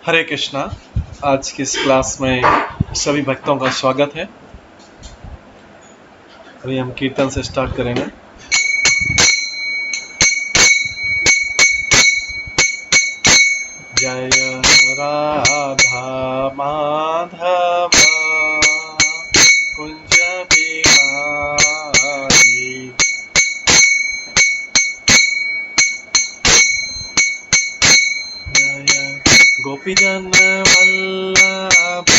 हरे कृष्णा। आज की इस क्लास में सभी भक्तों का स्वागत है। अभी हम कीर्तन से स्टार्ट करेंगे। जय राधा माधव कुंज बिहारी, जय गोपीजन वल्लभ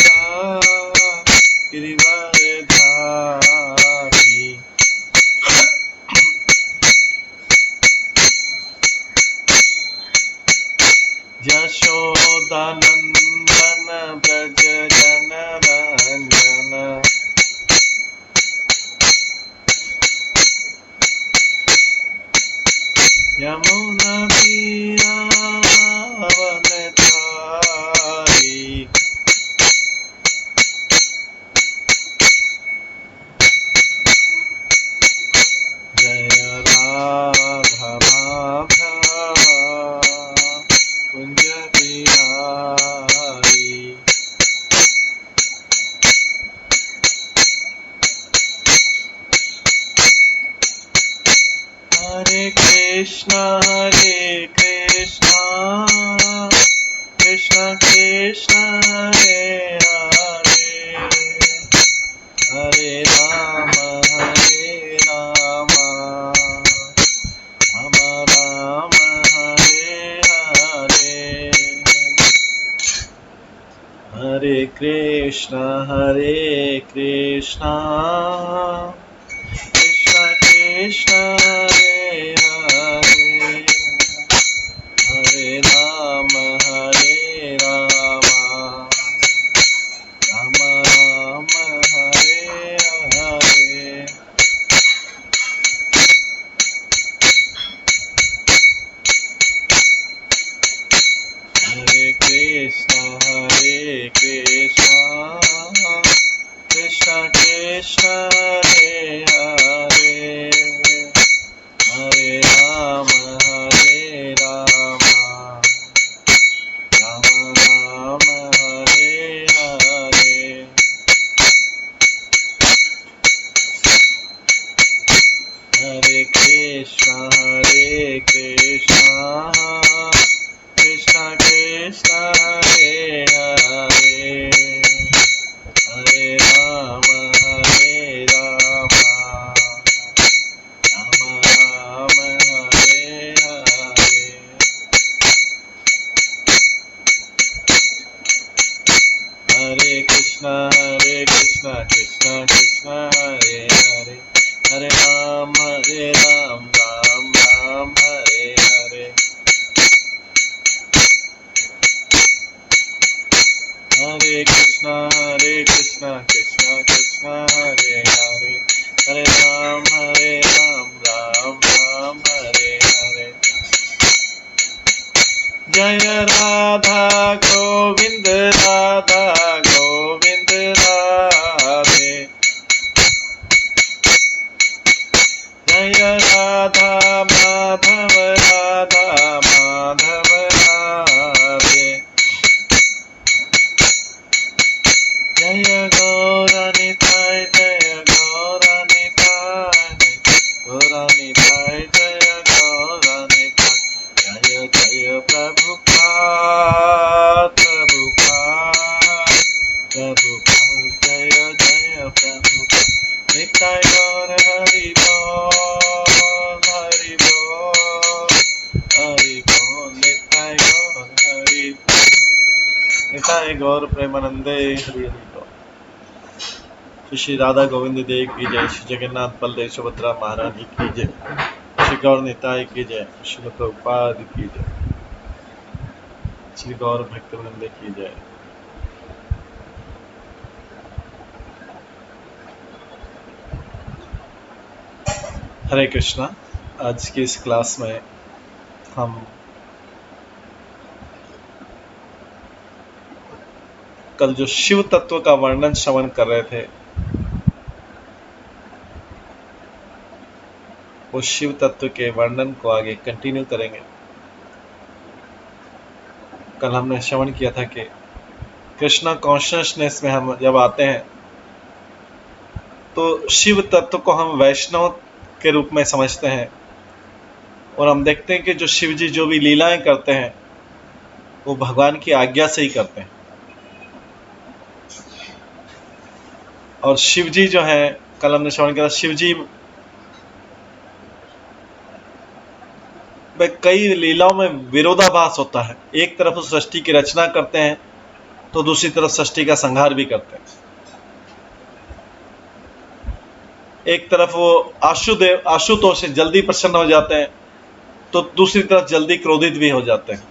गिरिवरधारी, यशोदानंदन ब्रज जन रंजन, यमुना तीरावनचारी, जय राधा माधव कुंज बिहारी। हरे कृष्णा कृष्णा कृष्णा हरे हरे, हरे राम राम राम हरे हरे, हरे कृष्णा कृष्णा कृष्णा हरे हरे, हरे राम राम राम हरे हरे। हरे कृष्णा कृष्णा कृष्णा हरे हरे, हरे राम राम राम हरे हरे। हरे कृष्णा कृष्णा कृष्णा हरे हरे, हरे राम राम राम हरे हरे। हरे कृष्णा कृष्णा कृष्णा हरे हरे, हरे राम राम राम हरे हरे। हरे कृष्णा कृष्णा कृष्णा हरे हरे, हरे राम राम राम हरे हरे। जय राधा गोविंद राधे, जय राधा माधव राधे, जय गौरनिताय जय गौरनिताय गौरनिताय जय गौरनिताय, जय जय प्रभुपाद जय जय प्रभुपाद। निताय गौर हरि बोल निताय गौर हरि बोल, निताय गौर प्रेमानंदे हरि हरि बोल। श्री राधा गोविंद देव की जय, श्री जगन्नाथ बलदेव सुभद्रा महारानी की जय, श्री गौर निताय की जय, श्री प्रभुपाद की जय, श्री गौर भक्तवृंद की जय। हरे कृष्णा। आज की इस क्लास में हम कल जो शिव तत्व का वर्णन श्रवण कर रहे थे, वो शिव तत्व के वर्णन को आगे कंटिन्यू करेंगे। कल हमने श्रवण किया था कि कृष्णा कॉन्शियसनेस में हम जब आते हैं तो शिव तत्व को हम वैष्णव के रूप में समझते हैं, और हम देखते हैं कि जो शिव जी जो भी लीलाएं करते हैं वो भगवान की आज्ञा से ही करते हैं। और शिव जी जो है, कल हमने श्रवण किया, शिव जी में कई लीलाओं में विरोधाभास होता है। एक तरफ उस सृष्टि की रचना करते हैं तो दूसरी तरफ सृष्टि का संहार भी करते हैं। एक तरफ वो आशुतोष से जल्दी प्रसन्न हो जाते हैं तो दूसरी तरफ जल्दी क्रोधित भी हो जाते हैं।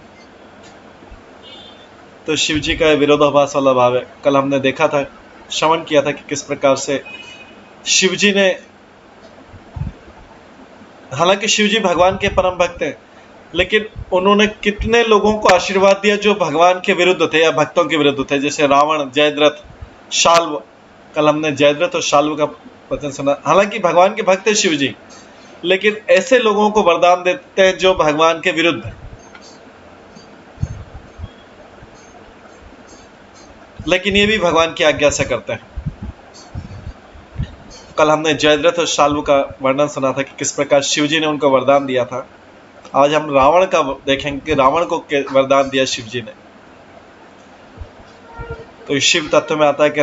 तो शिव जी का विरोधाभास वाला भाव है। कल हमने देखा था, श्रवण किया था कि किस प्रकार से शिव जी ने, हालांकि शिव जी भगवान के परम भक्त हैं, लेकिन उन्होंने कितने लोगों को आशीर्वाद दिया जो भगवान के विरुद्ध थे या भक्तों के विरुद्ध थे, जैसे रावण, जयद्रथ, शाल्व। कल हमने जयद्रथ और शाल्व का वचन सुना। हालांकि भगवान के भक्त है शिव जी, लेकिन ऐसे लोगों को वरदान देते हैं जो भगवान के विरुद्ध है, लेकिन ये भी भगवान की आज्ञा से करते हैं। कल हमने जयद्रथ और शाल्व का वर्णन सुना था कि किस प्रकार शिव जी ने उनको वरदान दिया था। आज हम रावण का देखेंगे कि रावण को वरदान दिया शिव जी ने। तो शिव तत्व में आता है कि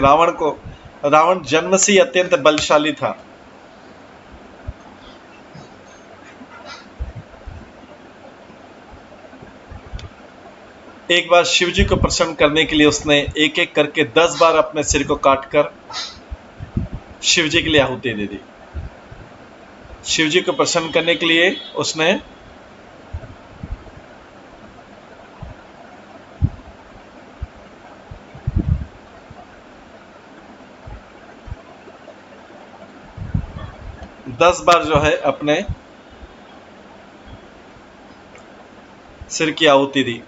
रावण जन्म से ही अत्यंत बलशाली था। एक बार शिव जी को प्रसन्न करने के लिए उसने एक एक करके 10 बार अपने सिर को काटकर शिव जी के लिए आहुति दे दी। शिव जी को प्रसन्न करने के लिए उसने दस बार जो है अपने सिर की आहुति दी।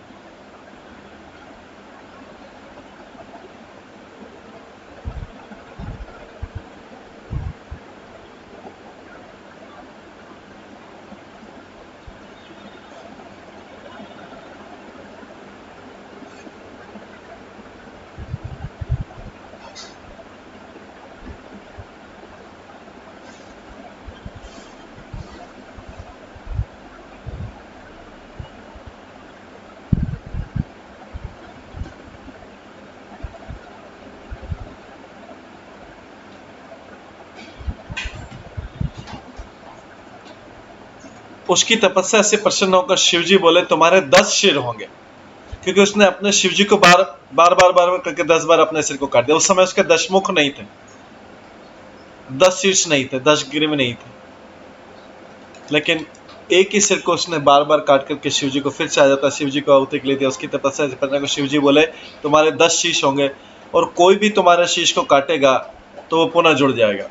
उसकी तपस्या से प्रसन्न होकर शिवजी बोले तुम्हारे 10 सिर होंगे, क्योंकि उसने अपने शिवजी को बार बार करके 10 बार अपने सिर को काट दिया। उस समय उसके 10 मुख नहीं थे, 10 शीर्ष नहीं थे, 10 ग्रीव नहीं थे, लेकिन एक ही सिर को उसने बार बार काट करके शिवजी को फिर से आ जाता, शिवजी को आहुति के लिए दिया। उसकी तपस्या से प्रसन्न होकर शिवजी बोले तुम्हारे 10 शीश होंगे, और कोई भी तुम्हारे शीश को काटेगा तो वो पुनः जुड़ जाएगा।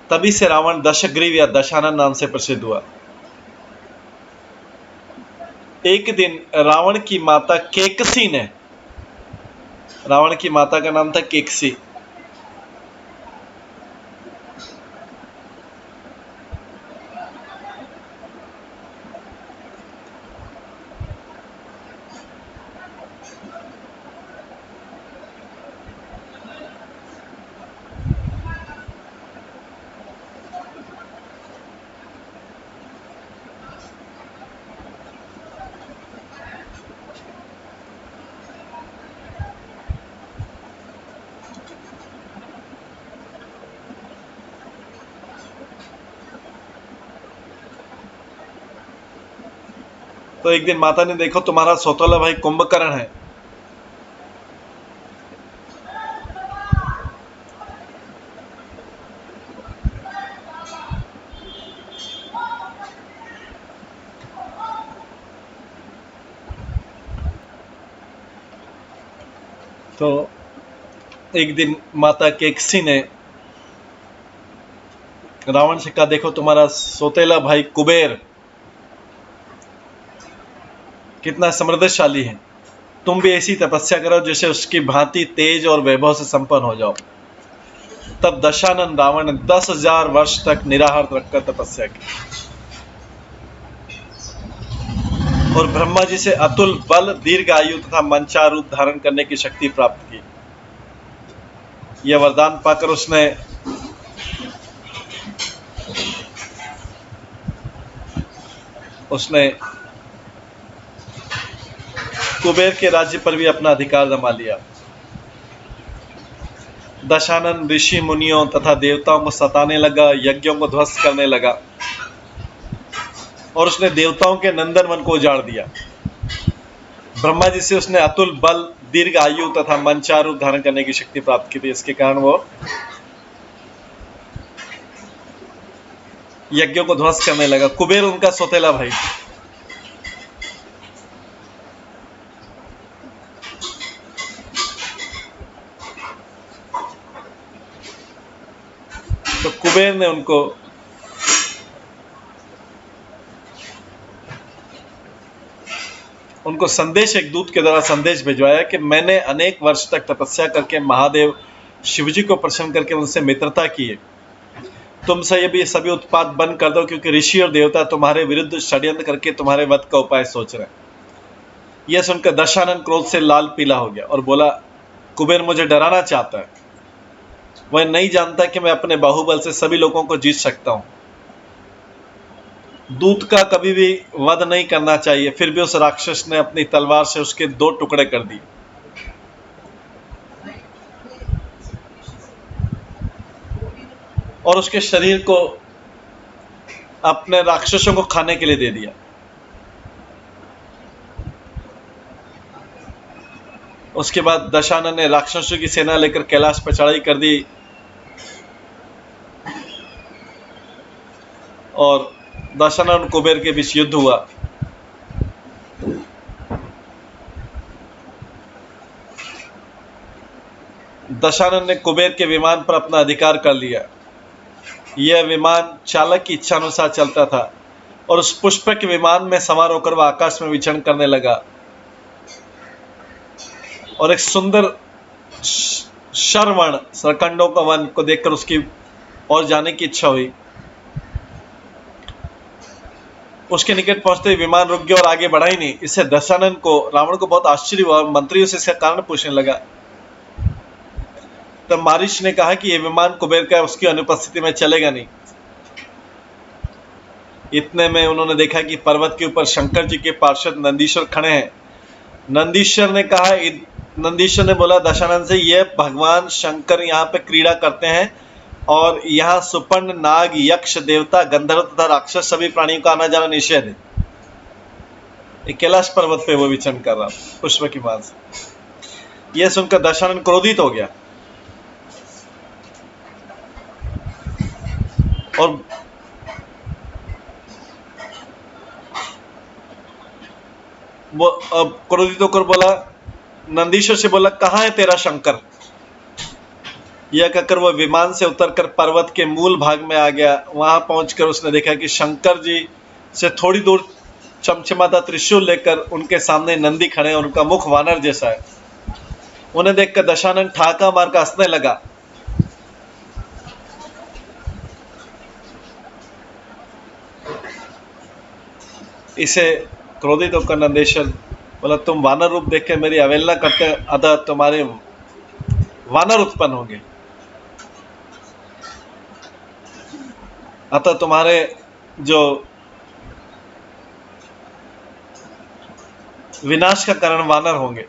तभी से रावण दशग्रीव या दशानन नाम से प्रसिद्ध हुआ। एक दिन रावण की माता केकसी ने, रावण की माता का नाम था केकसी, तो एक दिन माता ने देखो तुम्हारा सौतोला भाई कुंभकर्ण है, तो एक दिन माता केकसी ने रावण से कहा देखो तुम्हारा सौतेला भाई कुबेर कितना समृद्धशाली है, तुम भी ऐसी तपस्या करो जैसे उसकी भांति तेज और वैभव से संपन्न हो जाओ। तब दशानन रावण ने 10,000 वर्ष तक निराहार रखकर तपस्या की। और ब्रह्मा जी से अतुल बल, दीर्घ आयु तथा मंचा रूप धारण करने की शक्ति प्राप्त की। यह वरदान पाकर उसने कुबेर के राज्य पर भी अपना अधिकार जमा लिया। दशानन ऋषि मुनियों तथा देवताओं को सताने लगा, यज्ञों को ध्वस्त करने लगा और उसने देवताओं के नंदन वन को उजाड़ दिया। ब्रह्मा जी से उसने अतुल बल, दीर्घ आयु तथा मंचार रूप धारण करने की शक्ति प्राप्त की थी। इसके कारण वो यज्ञों को ध्वस्त करने लगा। कुबेर उनका सौतेला भाई। तो कुबेर ने उनको संदेश, एक दूत के द्वारा संदेश भिजवाया कि मैंने अनेक वर्ष तक तपस्या करके महादेव शिवजी को प्रसन्न करके उनसे मित्रता की है। तुम से ये सभी उत्पात बंद कर दो, क्योंकि ऋषि और देवता तुम्हारे विरुद्ध षड्यंत्र करके तुम्हारे वध का उपाय सोच रहे हैं। यह सुनकर दशानन क्रोध से लाल पीला हो गया और बोला, कुबेर मुझे डराना चाहता है। वह नहीं जानता कि मैं अपने बाहुबल से सभी लोगों को जीत सकता हूं। दूत का कभी भी वध नहीं करना चाहिए। फिर भी उस राक्षस ने अपनी तलवार से उसके 2 टुकड़े कर दिए और उसके शरीर को अपने राक्षसों को खाने के लिए दे दिया। उसके बाद दशानन ने राक्षसों की सेना लेकर कैलाश पर चढ़ाई कर दी और दशानन और कुबेर के बीच युद्ध हुआ। दशानन ने कुबेर के विमान पर अपना अधिकार कर लिया। यह विमान चालक की इच्छा अनुसार चलता था और उस पुष्पक विमान में सवार होकर वह आकाश में विचरण करने लगा और एक सुंदर शरवण सरकंडों का वन को देखकर उसकी और जाने की इच्छा हुई। उसके निकट पहुंचते ही विमान रुक गया और आगे बढ़ा ही नहीं। इससे दशानन को, रावण को बहुत आश्चर्य हुआ और मंत्रियों से इसका कारण पूछने लगा। तब मारीच ने कहा कि यह विमान कुबेर का उसकी अनुपस्थिति में चलेगा नहीं। इतने में उन्होंने देखा कि पर्वत के ऊपर शंकर जी के पार्षद नंदीश्वर खड़े हैं। नंदीश्वर ने बोला दशानन से, यह भगवान शंकर यहाँ पे क्रीड़ा करते हैं और यहाँ सुपर्ण, नाग, यक्ष, देवता, गंधर्व तथा राक्षस सभी प्राणियों का आना जाना निषेध है। कैलाश पर्वत पे वो विचरण कर रहा पुष्प की मान से। यह सुनकर दशानन क्रोधित हो गया और वो अब क्रोधित होकर बोला, नंदीश्वर से बोला, कहाँ है तेरा शंकर? यह कहकर वह विमान से उतरकर पर्वत के मूल भाग में आ गया। वहां पहुंचकर उसने देखा कि शंकर जी से थोड़ी दूर चमचमाता त्रिशूल लेकर उनके सामने नंदी खड़े हैं और उनका मुख वानर जैसा है। उन्हें देखकर दशानन ठाका मारकर हंसने लगा। इसे क्रोधित होकर नंदीश्वर बोला, तुम वानर रूप देखकर मेरी अवहेलना करते, अतः तुम्हारे वानर उत्पन्न होंगे, अतः तुम्हारे जो विनाश का कारण वानर होंगे।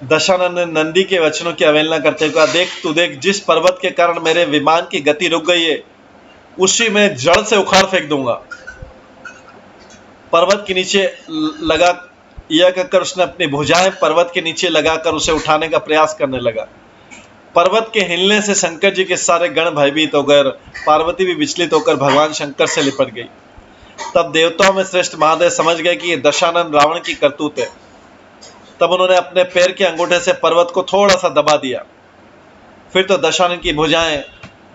दशानन ने नंदी के वचनों की अवहेलना करते हुए कहा, देख तू देख, जिस पर्वत के कारण मेरे विमान की गति रुक गई है उसी में जड़ से उखाड़ फेंक दूंगा। पर्वत के नीचे लगा, यह कहकर उसने अपनी भुजाएं पर्वत के नीचे लगाकर उसे उठाने का प्रयास करने लगा। पर्वत के हिलने से शंकर जी के सारे गण भयभीत हो गए। पार्वती भी विचलित होकर भगवान शंकर से लिपट गई। तब देवताओं में श्रेष्ठ महादेव समझ गए कि यह दशानन रावण की करतूत है। तब उन्होंने अपने पैर के अंगूठे से पर्वत को थोड़ा सा दबा दिया। फिर तो दशानन की भुजाएं,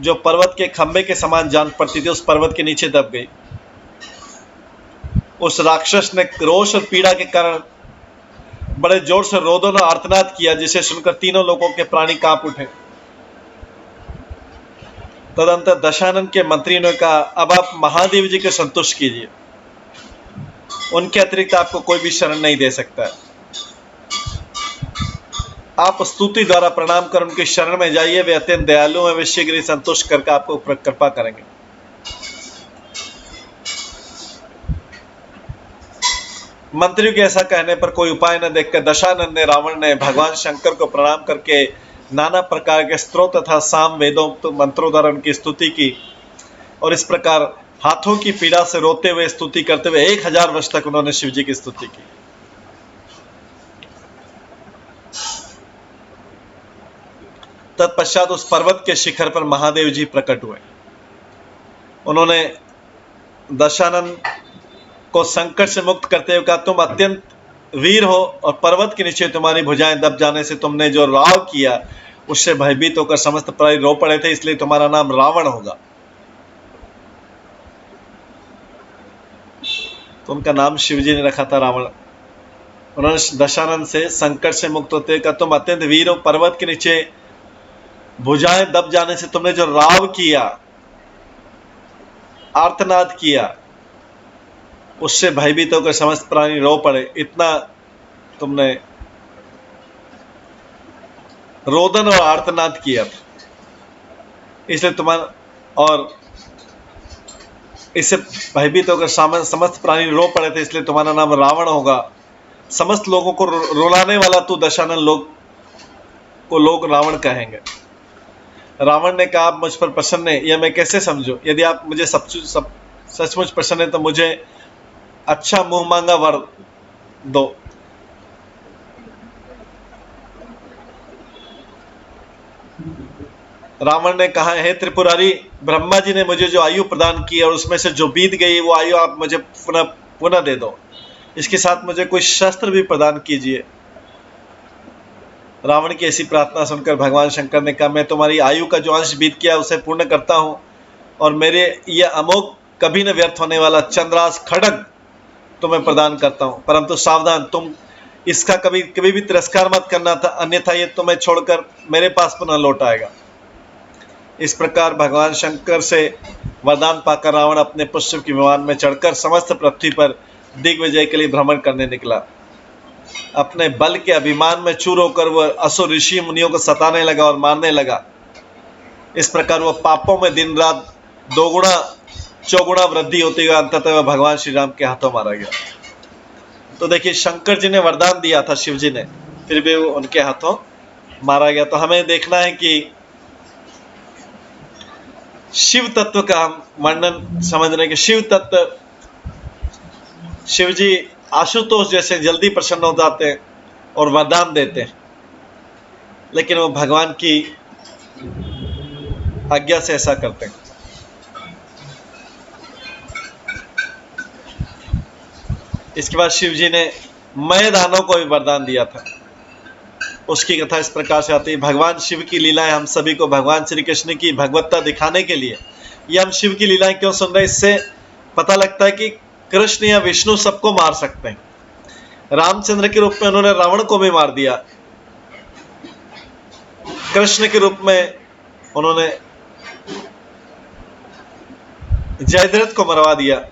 जो पर्वत के खंबे के समान जान पड़ती थी, उस पर्वत के नीचे दब गई। उस राक्षस ने रोष और पीड़ा के कारण बड़े जोर से रोदन और आर्तनाद किया, जिसे सुनकर तीनों लोगों के प्राणी कांप उठे। तदंतर दशानन के मंत्री ने कहा, अब आप महादेव जी को संतुष्ट कीजिए, उनके अतिरिक्त आपको कोई भी शरण नहीं दे सकता है। आप स्तुति द्वारा प्रणाम कर उनकी शरण में जाइए, वे अत्यंत दयालु हैं, वे शीघ्र ही संतुष्ट करके आपको कृपा करेंगे। मंत्रियों के ऐसा कहने पर कोई उपाय न देखकर दशानन ने रावण ने भगवान शंकर को प्रणाम करके नाना प्रकार के स्त्रोत तथा साम वेदों तो मंत्रों द्वारा उनकी स्तुति की, और इस प्रकार हाथों की पीड़ा से रोते हुए स्तुति करते हुए 1000 वर्ष तक उन्होंने शिव जी की स्तुति की। तत्पश्चात उस पर्वत के शिखर पर महादेव जी प्रकट हुए। उन्होंने दशानन को संकट से मुक्त करते हुए कहा, तुम अत्यंत वीर हो और पर्वत के नीचे तुम्हारी भुजाएं दब जाने से तुमने जो राव किया उससे भयभीत होकर समस्त प्राणी रो पड़े थे, इसलिए तुम्हारा नाम रावण होगा। तो उनका नाम शिवजी ने रखा था रावण। उन्होंने दशानन से संकट से मुक्त होते कहा, तुम अत्यंत वीर हो, पर्वत के नीचे भुजाएं दब जाने से तुमने जो राव किया, आर्तनाद किया, उससे भयभीत होकर समस्त प्राणी रो पड़े। इतना तुमने रोदन और आर्तनाद किया, इसलिए तुम्हारा, और इससे भयभीत होकर समस्त प्राणी रो पड़े थे, इसलिए तुम्हारा नाम रावण होगा। समस्त लोगों को रुलाने वाला तू दशानन लोग रावण कहेंगे। रावण ने कहा, आप मुझ पर प्रसन्न है, यह मैं कैसे समझूं? यदि आप मुझे सचमुच प्रसन्न है तो मुझे अच्छा मुंह मांगा वर दो। रावण ने कहा, हे त्रिपुरारी, ब्रह्मा जी ने मुझे जो आयु प्रदान की और उसमें से जो बीत गई वो आयु आप मुझे पुनः दे दो। इसके साथ मुझे कोई शस्त्र भी प्रदान कीजिए। रावण की ऐसी प्रार्थना सुनकर भगवान शंकर ने कहा, मैं तुम्हारी आयु का जो अंश बीत गया उसे पूर्ण करता हूं, और मेरे यह अमोघ कभी न व्यर्थ होने वाला चंद्रास खड्ग तुम्हें प्रदान करता हूं, परंतु सावधान, तुम इसका कभी भी तिरस्कार मत करना था, अन्यथा ये तुम्हें छोड़कर मेरे पास पुनः लौट आएगा। इस प्रकार भगवान शंकर से वरदान पाकर रावण अपने पुष्प के विमान में चढ़कर समस्त पृथ्वी पर दिग्विजय के लिए भ्रमण करने निकला। अपने बल के अभिमान में चूर होकर वह असुर ऋषि मुनियों को सताने लगा और मारने लगा। इस प्रकार वह पापों में दिन रात दोगुना चौगुना वृद्धि होती हुई अंततः वह भगवान श्री राम के हाथों मारा गया। तो देखिए, शंकर जी ने वरदान दिया था शिव जी ने, फिर भी वो उनके हाथों मारा गया। तो हमें देखना है कि शिव तत्व का हम वर्णन समझने के, शिव तत्व, शिव जी आशुतोष जैसे जल्दी प्रसन्न हो जाते हैं और वरदान देते हैं, लेकिन वो भगवान की आज्ञा से ऐसा करते हैं। इसके बाद शिव जी ने मय दानव को भी वरदान दिया था। उसकी कथा इस प्रकार से आती है। भगवान शिव की लीलाएं हम सभी को भगवान श्री कृष्ण की भगवत्ता दिखाने के लिए, ये हम शिव की लीलाएं क्यों सुन रहे हैं, इससे पता लगता है कि कृष्ण या विष्णु सबको मार सकते हैं। रामचंद्र के रूप में उन्होंने रावण को भी मार दिया, कृष्ण के रूप में उन्होंने जयद्रथ को मरवा दिया।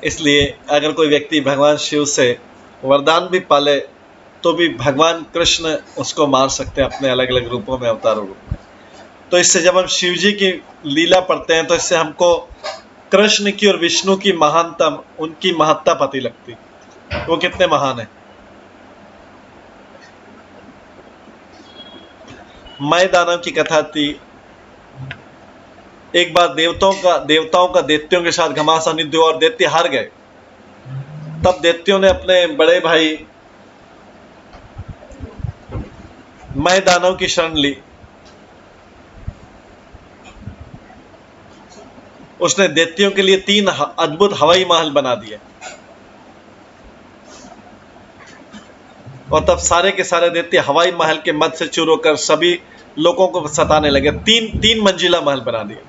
इसलिए अगर कोई व्यक्ति भगवान शिव से वरदान भी पाले तो भी भगवान कृष्ण उसको मार सकते हैं अपने अलग अलग रूपों में, अवतारों रूप में। तो इससे जब हम शिव जी की लीला पढ़ते हैं तो इससे हमको कृष्ण की और विष्णु की महानता, उनकी महत्ता पता लगती, वो कितने महान है। मय दानव की कथा थी। एक बार देवताओं का दैत्यों के साथ घमासान युद्ध हुआ और दैत्य हार गए। तब दैत्यों ने अपने बड़े भाई मय दानव की शरण ली। उसने दैत्यों के लिए 3 अद्भुत हवाई महल बना दिए, और तब सारे के सारे दैत्य हवाई महल के मद से चूर होकर सभी लोगों को सताने लगे। 3 मंजिला महल बना दिए।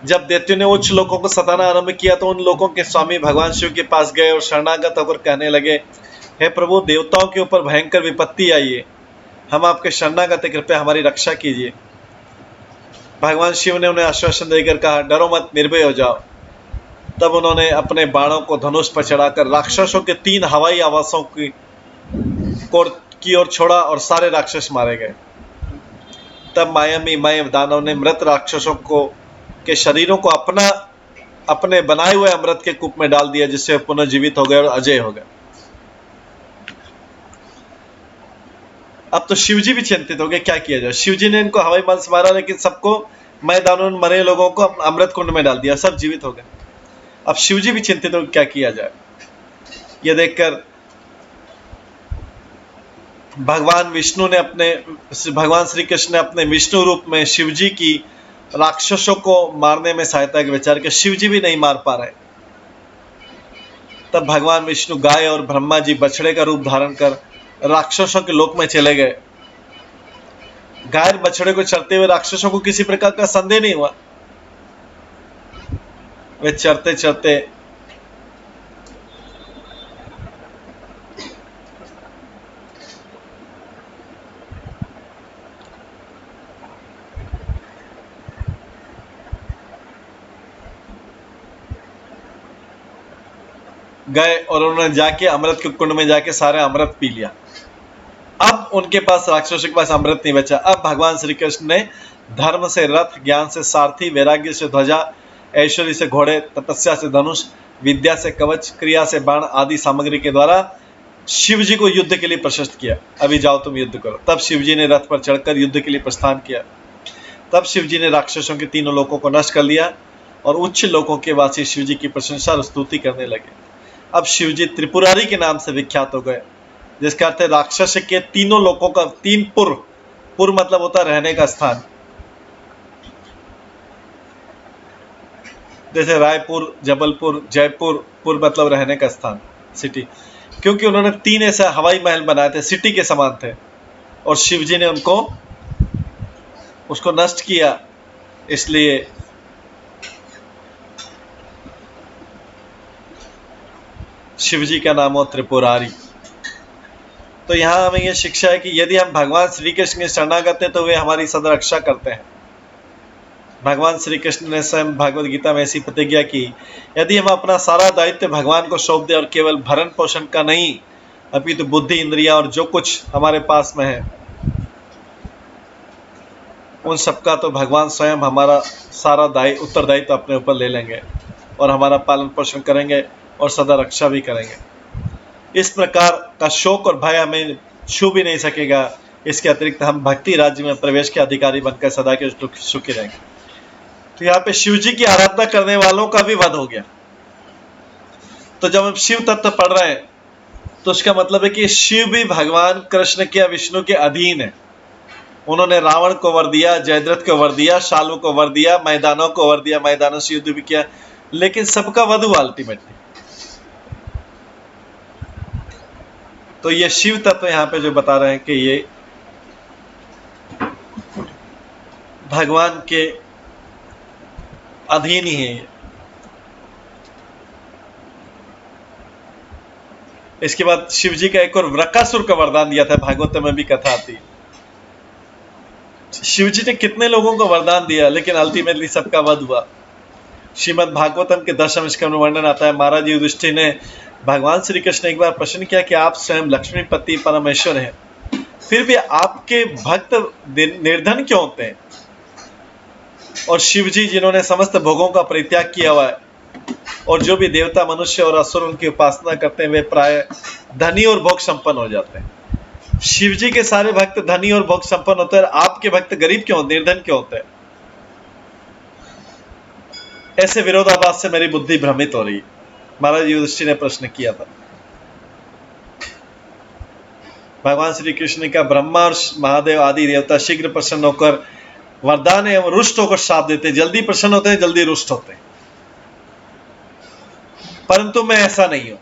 जब दैत्यों ने उच्च लोगों को सताना आरंभ किया तो उन लोगों के स्वामी भगवान शिव के पास गए और शरणागत होकर कहने लगे, हे प्रभु, देवताओं के ऊपर भयंकर विपत्ति आई है, हम आपके शरणागत हैं, कृपया हमारी रक्षा कीजिए। भगवान शिव ने उन्हें आश्वासन देकर कहा, डरो मत, निर्भय हो जाओ। तब उन्होंने अपने बाणों को धनुष पर चढ़ाकर राक्षसों के 3 हवाई आवासों की ओर छोड़ा और सारे राक्षस मारे गए। तब मायामी मय दानव ने मृत राक्षसों के शरीरों को अपने बनाए हुए अमृत के कूप में डाल दिया, जिससे पुनर्जीवित हो गए और अजय हो गए। अब तो शिवजी भी चिंतित हो गए, क्या किया जाए। शिवजी ने इनको हवाई मार से मारा, लेकिन सबको मय दानव ने मरे लोगों को अमृत कुंड में डाल दिया, सब जीवित हो गए। अब शिवजी भी चिंतित हो गए, क्या किया जाए। यह देखकर भगवान श्री कृष्ण ने अपने विष्णु रूप में शिवजी की राक्षसों को मारने में सहायता का विचार किया। शिवजी भी नहीं मार पा रहे। तब भगवान विष्णु गाय और ब्रह्मा जी बछड़े का रूप धारण कर राक्षसों के लोक में चले गए। गाय और बछड़े को चरते हुए राक्षसों को किसी प्रकार का संदेह नहीं हुआ। वे चरते चरते गए और उन्होंने जाके अमृत के कुंड में जाके सारे अमृत पी लिया। अब उनके पास, राक्षसों के पास अमृत नहीं बचा। अब भगवान श्री कृष्ण ने धर्म से रथ, ज्ञान से सारथी, वैराग्य से ध्वजा, ऐश्वर्य से घोड़े, तपस्या से धनुष, विद्या से कवच, क्रिया से बाण आदि सामग्री के द्वारा शिव जी को युद्ध के लिए प्रशस्त किया। अभी जाओ तुम युद्ध करो। तब शिव जी ने रथ पर चढ़कर युद्ध के लिए प्रस्थान किया। तब शिव जी ने राक्षसों के 3 लोकों को नष्ट कर लिया और उच्च लोकों के वासी शिव जी की प्रशंसा और स्तुति करने लगे। अब शिव जी त्रिपुरारी के नाम से विख्यात हो गए, जिसका अर्थ है राक्षस के 3 लोकों का 3 पुर मतलब होता है रहने का स्थान। जैसे रायपुर, जबलपुर, जयपुर, पुर मतलब रहने का स्थान, सिटी। क्योंकि उन्होंने 3 ऐसे हवाई महल बनाए थे, सिटी के समान थे, और शिव जी ने उसको नष्ट किया। इसलिए शिवजी का नाम हो त्रिपुरारी। तो यहाँ हमें यह शिक्षा है कि यदि हम भगवान श्री कृष्ण के शरणागत हैं तो वे हमारी सदा रक्षा करते हैं। भगवान श्री कृष्ण ने स्वयं भगवद गीता में ऐसी प्रतिज्ञा की, यदि हम अपना सारा दायित्व भगवान को सौंप दें और केवल भरण पोषण का नहीं, अपितु बुद्धि, इंद्रियां और जो कुछ हमारे पास में है उन सबका, तो भगवान स्वयं हमारा सारा उत्तरदायित्व अपने ऊपर ले लेंगे और हमारा पालन पोषण करेंगे और सदा रक्षा भी करेंगे। इस प्रकार का शोक और भय हमें छू भी नहीं सकेगा। इसके अतिरिक्त हम भक्ति राज्य में प्रवेश के अधिकारी बनकर सदा के सुखी रहेंगे। तो यहाँ पे शिव जी की आराधना करने वालों का भी वध हो गया। तो जब हम शिव तत्व पढ़ रहे हैं तो उसका मतलब है कि शिव भी भगवान कृष्ण के, विष्णु के अधीन है। उन्होंने रावण को वर दिया, जयद्रथ को वर दिया, शालू को वर दिया, मैदानों को वर दिया, मैदानों से युद्ध भी किया, लेकिन सबका वध हुआ अल्टीमेटली। तो ये शिव तत्व यहाँ पे जो बता रहे हैं कि ये भगवान के अधीन ही है। इसके बाद शिव जी का एक और वृकासुर का वरदान दिया था, भागवत में भी कथा आती। शिव जी ने कितने लोगों को वरदान दिया, लेकिन अल्टीमेटली सबका वध हुआ। श्रीमद् भागवतम के 10वें स्कंद में वर्णन आता है, महाराज युधिष्ठिर ने भगवान श्री कृष्ण एक बार प्रश्न किया कि आप स्वयं लक्ष्मीपति परमेश्वर हैं, फिर भी आपके भक्त निर्धन क्यों होते हैं? और शिव जी जिन्होंने समस्त भोगों का परित्याग किया हुआ है, और जो भी देवता, मनुष्य और असुर उनकी उपासना करते हैं, वे प्राय धनी और भोग संपन्न हो जाते हैं। शिव जी के सारे भक्त धनी और भोग संपन्न होते हैं, आपके भक्त गरीब क्यों, निर्धन क्यों होते हैं? ऐसे विरोधाभास से मेरी बुद्धि भ्रमित हो रही है, महाराज युधिष्ठिर ने प्रश्न किया था। भगवान श्री कृष्ण का ब्रह्मा और महादेव आदि देवता शीघ्र प्रसन्न होकर वरदान एवं रुष्ट होकर श्राप देते हैं। जल्दी प्रसन्न होते हैं, जल्दी रुष्ट होते हैं। परंतु मैं ऐसा नहीं हूं।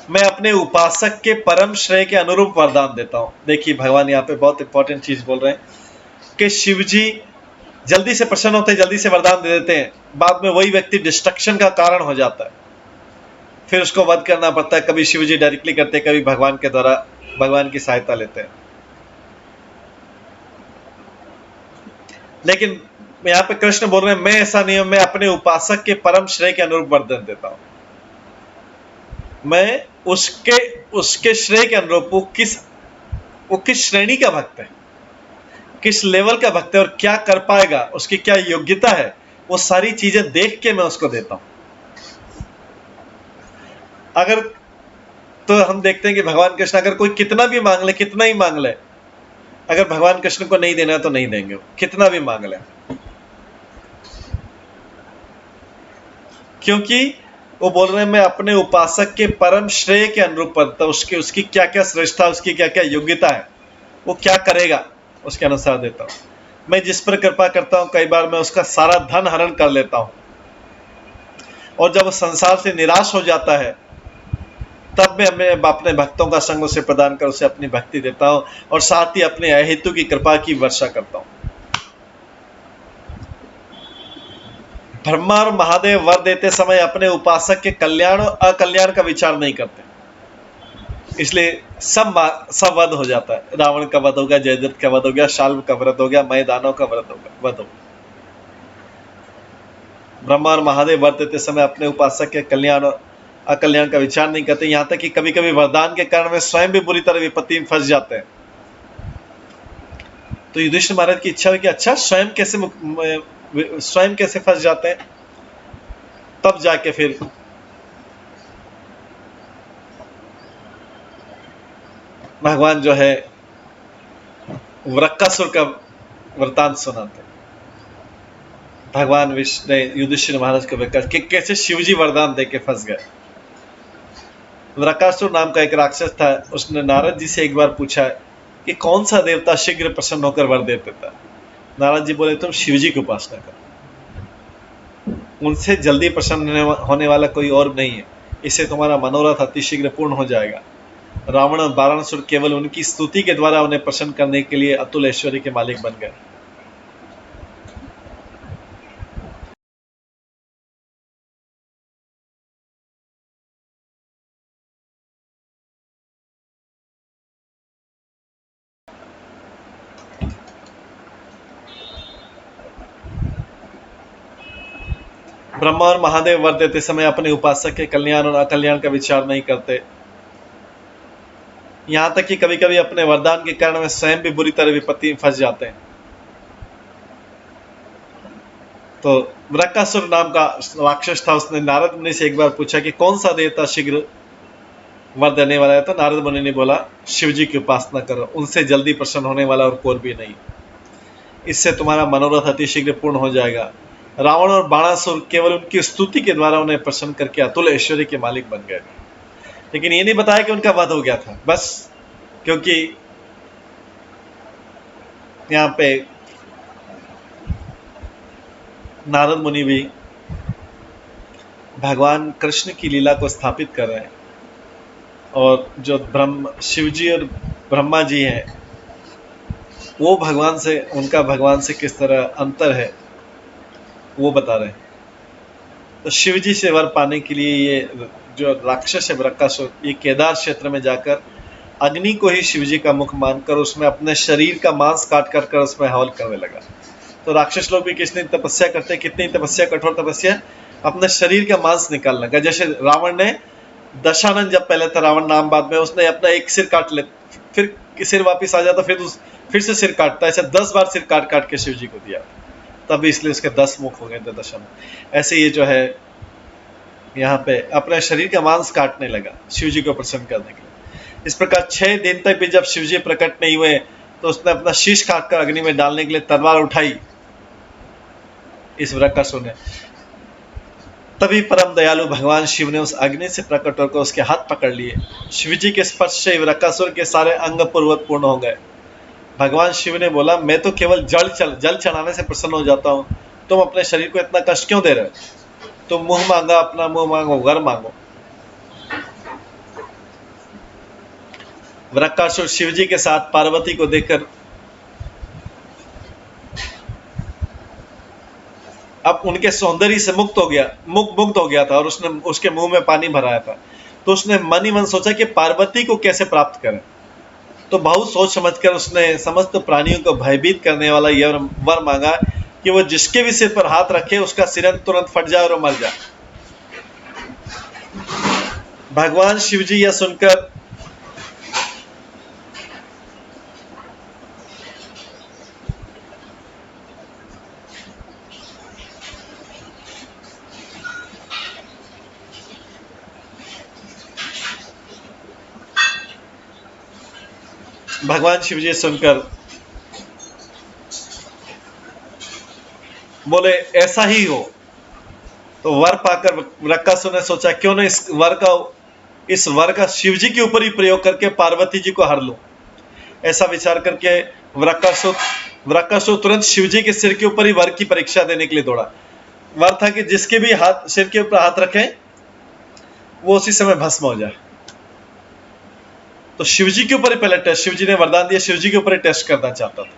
मैं अपने उपासक के परम श्रेय के अनुरूप वरदान देता हूं। देखिए भगवान यहाँ पे बहुत इंपॉर्टेंट चीज बोल रहे हैं कि शिव जी जल्दी से प्रसन्न होते हैं, जल्दी से वरदान दे देते हैं, बाद में वही व्यक्ति डिस्ट्रक्शन का कारण हो जाता है, फिर उसको वध करना पड़ता है। कभी शिव जी डायरेक्टली करते हैं, कभी भगवान के द्वारा भगवान की सहायता लेते हैं। लेकिन यहाँ पे कृष्ण बोल रहे हैं मैं ऐसा नहीं हूं, मैं अपने उपासक के परम श्रेय के अनुरूप वरदान देता हूं। मैं उसके श्रेय के अनुरूप, वो किस श्रेणी का भक्त है, किस लेवल का भक्त है और क्या कर पाएगा, उसकी क्या योग्यता है, वो सारी चीजें देख के मैं उसको देता हूं। अगर तो हम देखते हैं कि भगवान कृष्ण अगर कोई कितना भी मांग ले, कितना ही मांग ले, अगर भगवान कृष्ण को नहीं देना तो नहीं देंगे, कितना भी मांग ले, क्योंकि वो बोल रहे हैं मैं अपने उपासक के परम श्रेय के अनुरूप करता हूं, उसकी क्या क्या श्रेष्ठता, उसकी क्या क्या योग्यता है, वो क्या करेगा उसके अनुसार देता हूं। मैं जिस पर कृपा करता हूं कई बार मैं उसका सारा धन हरण कर लेता हूं, और जब वो संसार से निराश हो जाता है तब मैं अपने भक्तों का संग उसे प्रदान कर उसे अपनी भक्ति देता हूं, और साथ ही अपने अहेतु की कृपा की वर्षा करता हूं। ब्रह्मा और महादेव वर देते समय अपने उपासक के कल्याण और अकल्याण का विचार नहीं करते, इसलिए सब वध हो जाता है। रावण का वध हो गया, जयद्रथ का वध हो गया, शाल्व का व्रत हो गया, मैदानों का वध हो गया। ब्रह्मा और महादेव वर देते समय अपने उपासक के कल्याण और अकल्याण का विचार नहीं करते, यहां तक कि कभी कभी वरदान के कारण वे स्वयं भी बुरी तरह विपत्ति में फंस जाते हैं। तो युधिष्ठिर महाराज की इच्छा हुई कि अच्छा स्वयं कैसे फंस जाते हैं, तब जाके फिर भगवान जो है वृक्कासुर का वृतांत सुनाते। भगवान विष्णु ने युधिष्ठिर महाराज को देखा कि कैसे शिवजी वरदान देके फंस गए। वृक्कासुर नाम का एक राक्षस था, उसने नारद जी से एक बार पूछा कि कौन सा देवता शीघ्र प्रसन्न होकर वर देता था। नारद जी बोले तुम शिवजी की उपासना करो, उनसे जल्दी प्रसन्न होने वाला कोई और नहीं है, इससे तुम्हारा मनोरथ अतिशीघ्र पूर्ण हो जाएगा। रावण और बाराणसुर केवल उनकी स्तुति के द्वारा उन्हें प्रसन्न करने के लिए अतुल ऐश्वर्य के मालिक बन गए। ब्रह्मा और महादेव वर देते समय अपने उपासक के कल्याण और अकल्याण का विचार नहीं करते, यहां तक कि कभी कभी अपने वरदान के कारण वे स्वयं भी बुरी तरह विपत्ति में फंस जाते हैं। तो वृक्कासुर नाम का राक्षस था, उसने नारद मुनि से एक बार पूछा कि कौन सा देवता शीघ्र वर देने वाला है। तो नारद मुनि ने बोला शिव जी की उपासना करो, उनसे जल्दी प्रसन्न होने वाला और कोई भी नहीं, इससे तुम्हारा मनोरथ अतिशीघ्र पूर्ण हो जाएगा। रावण और बाणासुर केवल उनकी स्तुति के द्वारा उन्हें प्रसन्न करके अतुल ऐश्वर्य के मालिक बन गए, लेकिन ये नहीं बताया कि उनका वध हो गया था, बस क्योंकि यहाँ पे नारद मुनि भी भगवान कृष्ण की लीला को स्थापित कर रहे हैं, और जो शिवजी और ब्रह्मा जी हैं वो भगवान से, उनका भगवान से किस तरह अंतर है वो बता रहे हैं। तो शिवजी से वर पाने के लिए ये जो राक्षस है वृक्कासुर, ये केदार क्षेत्र में जाकर अग्नि को ही शिवजी का मुख मानकर उसमें अपने शरीर का मांस काट कर उसमें हवन करने लगा। तो राक्षस लोग भी कितनी तपस्या करते, कितनी तपस्या, कठोर तपस्या, अपने शरीर का मांस निकालने लगा। जैसे रावण ने दशानन, जब पहले था रावण नाम, बाद में उसने अपना एक सिर काट ले, फिर सिर वापिस आ जाता, फिर से सिर काटता, ऐसे 10 बार सिर काट काट के शिव जी को दिया, तब इसलिए उसके 10 मुख हो गए थे दशानन। ऐसे ये जो है यहाँ पे अपने शरीर का मांस काटने लगा शिव जी को प्रसन्न करने के लिए। इस प्रकार 6 दिन तक भी जब शिव जी प्रकट नहीं हुए तो उसने अपना शीश काटकर अग्नि में डालने के लिए तलवार उठाई इस वृक्कासुर ने। तभी परम दयालु भगवान शिव ने उस अग्नि से प्रकट होकर उसके हाथ पकड़ लिए। शिव जी के स्पर्श से वृक्कासुर के सारे अंग पूर्वक पूर्ण हो गए। भगवान शिव ने बोला मैं तो केवल जल चढ़ाने से प्रसन्न हो जाता हूँ, तुम अपने शरीर को इतना कष्ट क्यों दे रहे हो? तुम मुंह मांगा, अपना मुंह मांगो, वर मांगो। वृक्कासुर शिव जी के साथ पार्वती को देखकर उनके सौंदर्य से मुक्त हो गया था और उसने उसके मुंह में पानी भराया था। तो उसने मन ही मन सोचा कि पार्वती को कैसे प्राप्त करें। तो बहुत सोच समझकर उसने समस्त प्राणियों को भयभीत करने वाला यह वर मांगा कि वो जिसके भी सिर पर हाथ रखे उसका सिर तुरंत फट जाए और मर जाए। भगवान शिवजी यह सुनकर बोले ऐसा ही हो। तो वर पाकर वृक्कासुर ने सोचा क्यों ना इस वर का शिवजी के ऊपर ही प्रयोग करके पार्वती जी को हर लूं। ऐसा विचार करके वृक्कासुर तुरंत शिवजी के सिर के ऊपर ही वर की परीक्षा देने के लिए दौड़ा। वर था कि जिसके भी सिर के ऊपर हाथ रखे वो उसी समय भस्म हो जाए। तो शिवजी के ऊपर ही पहले टेस्ट, शिवजी ने वरदान दिया, शिवजी के ऊपर ही टेस्ट करना चाहता था।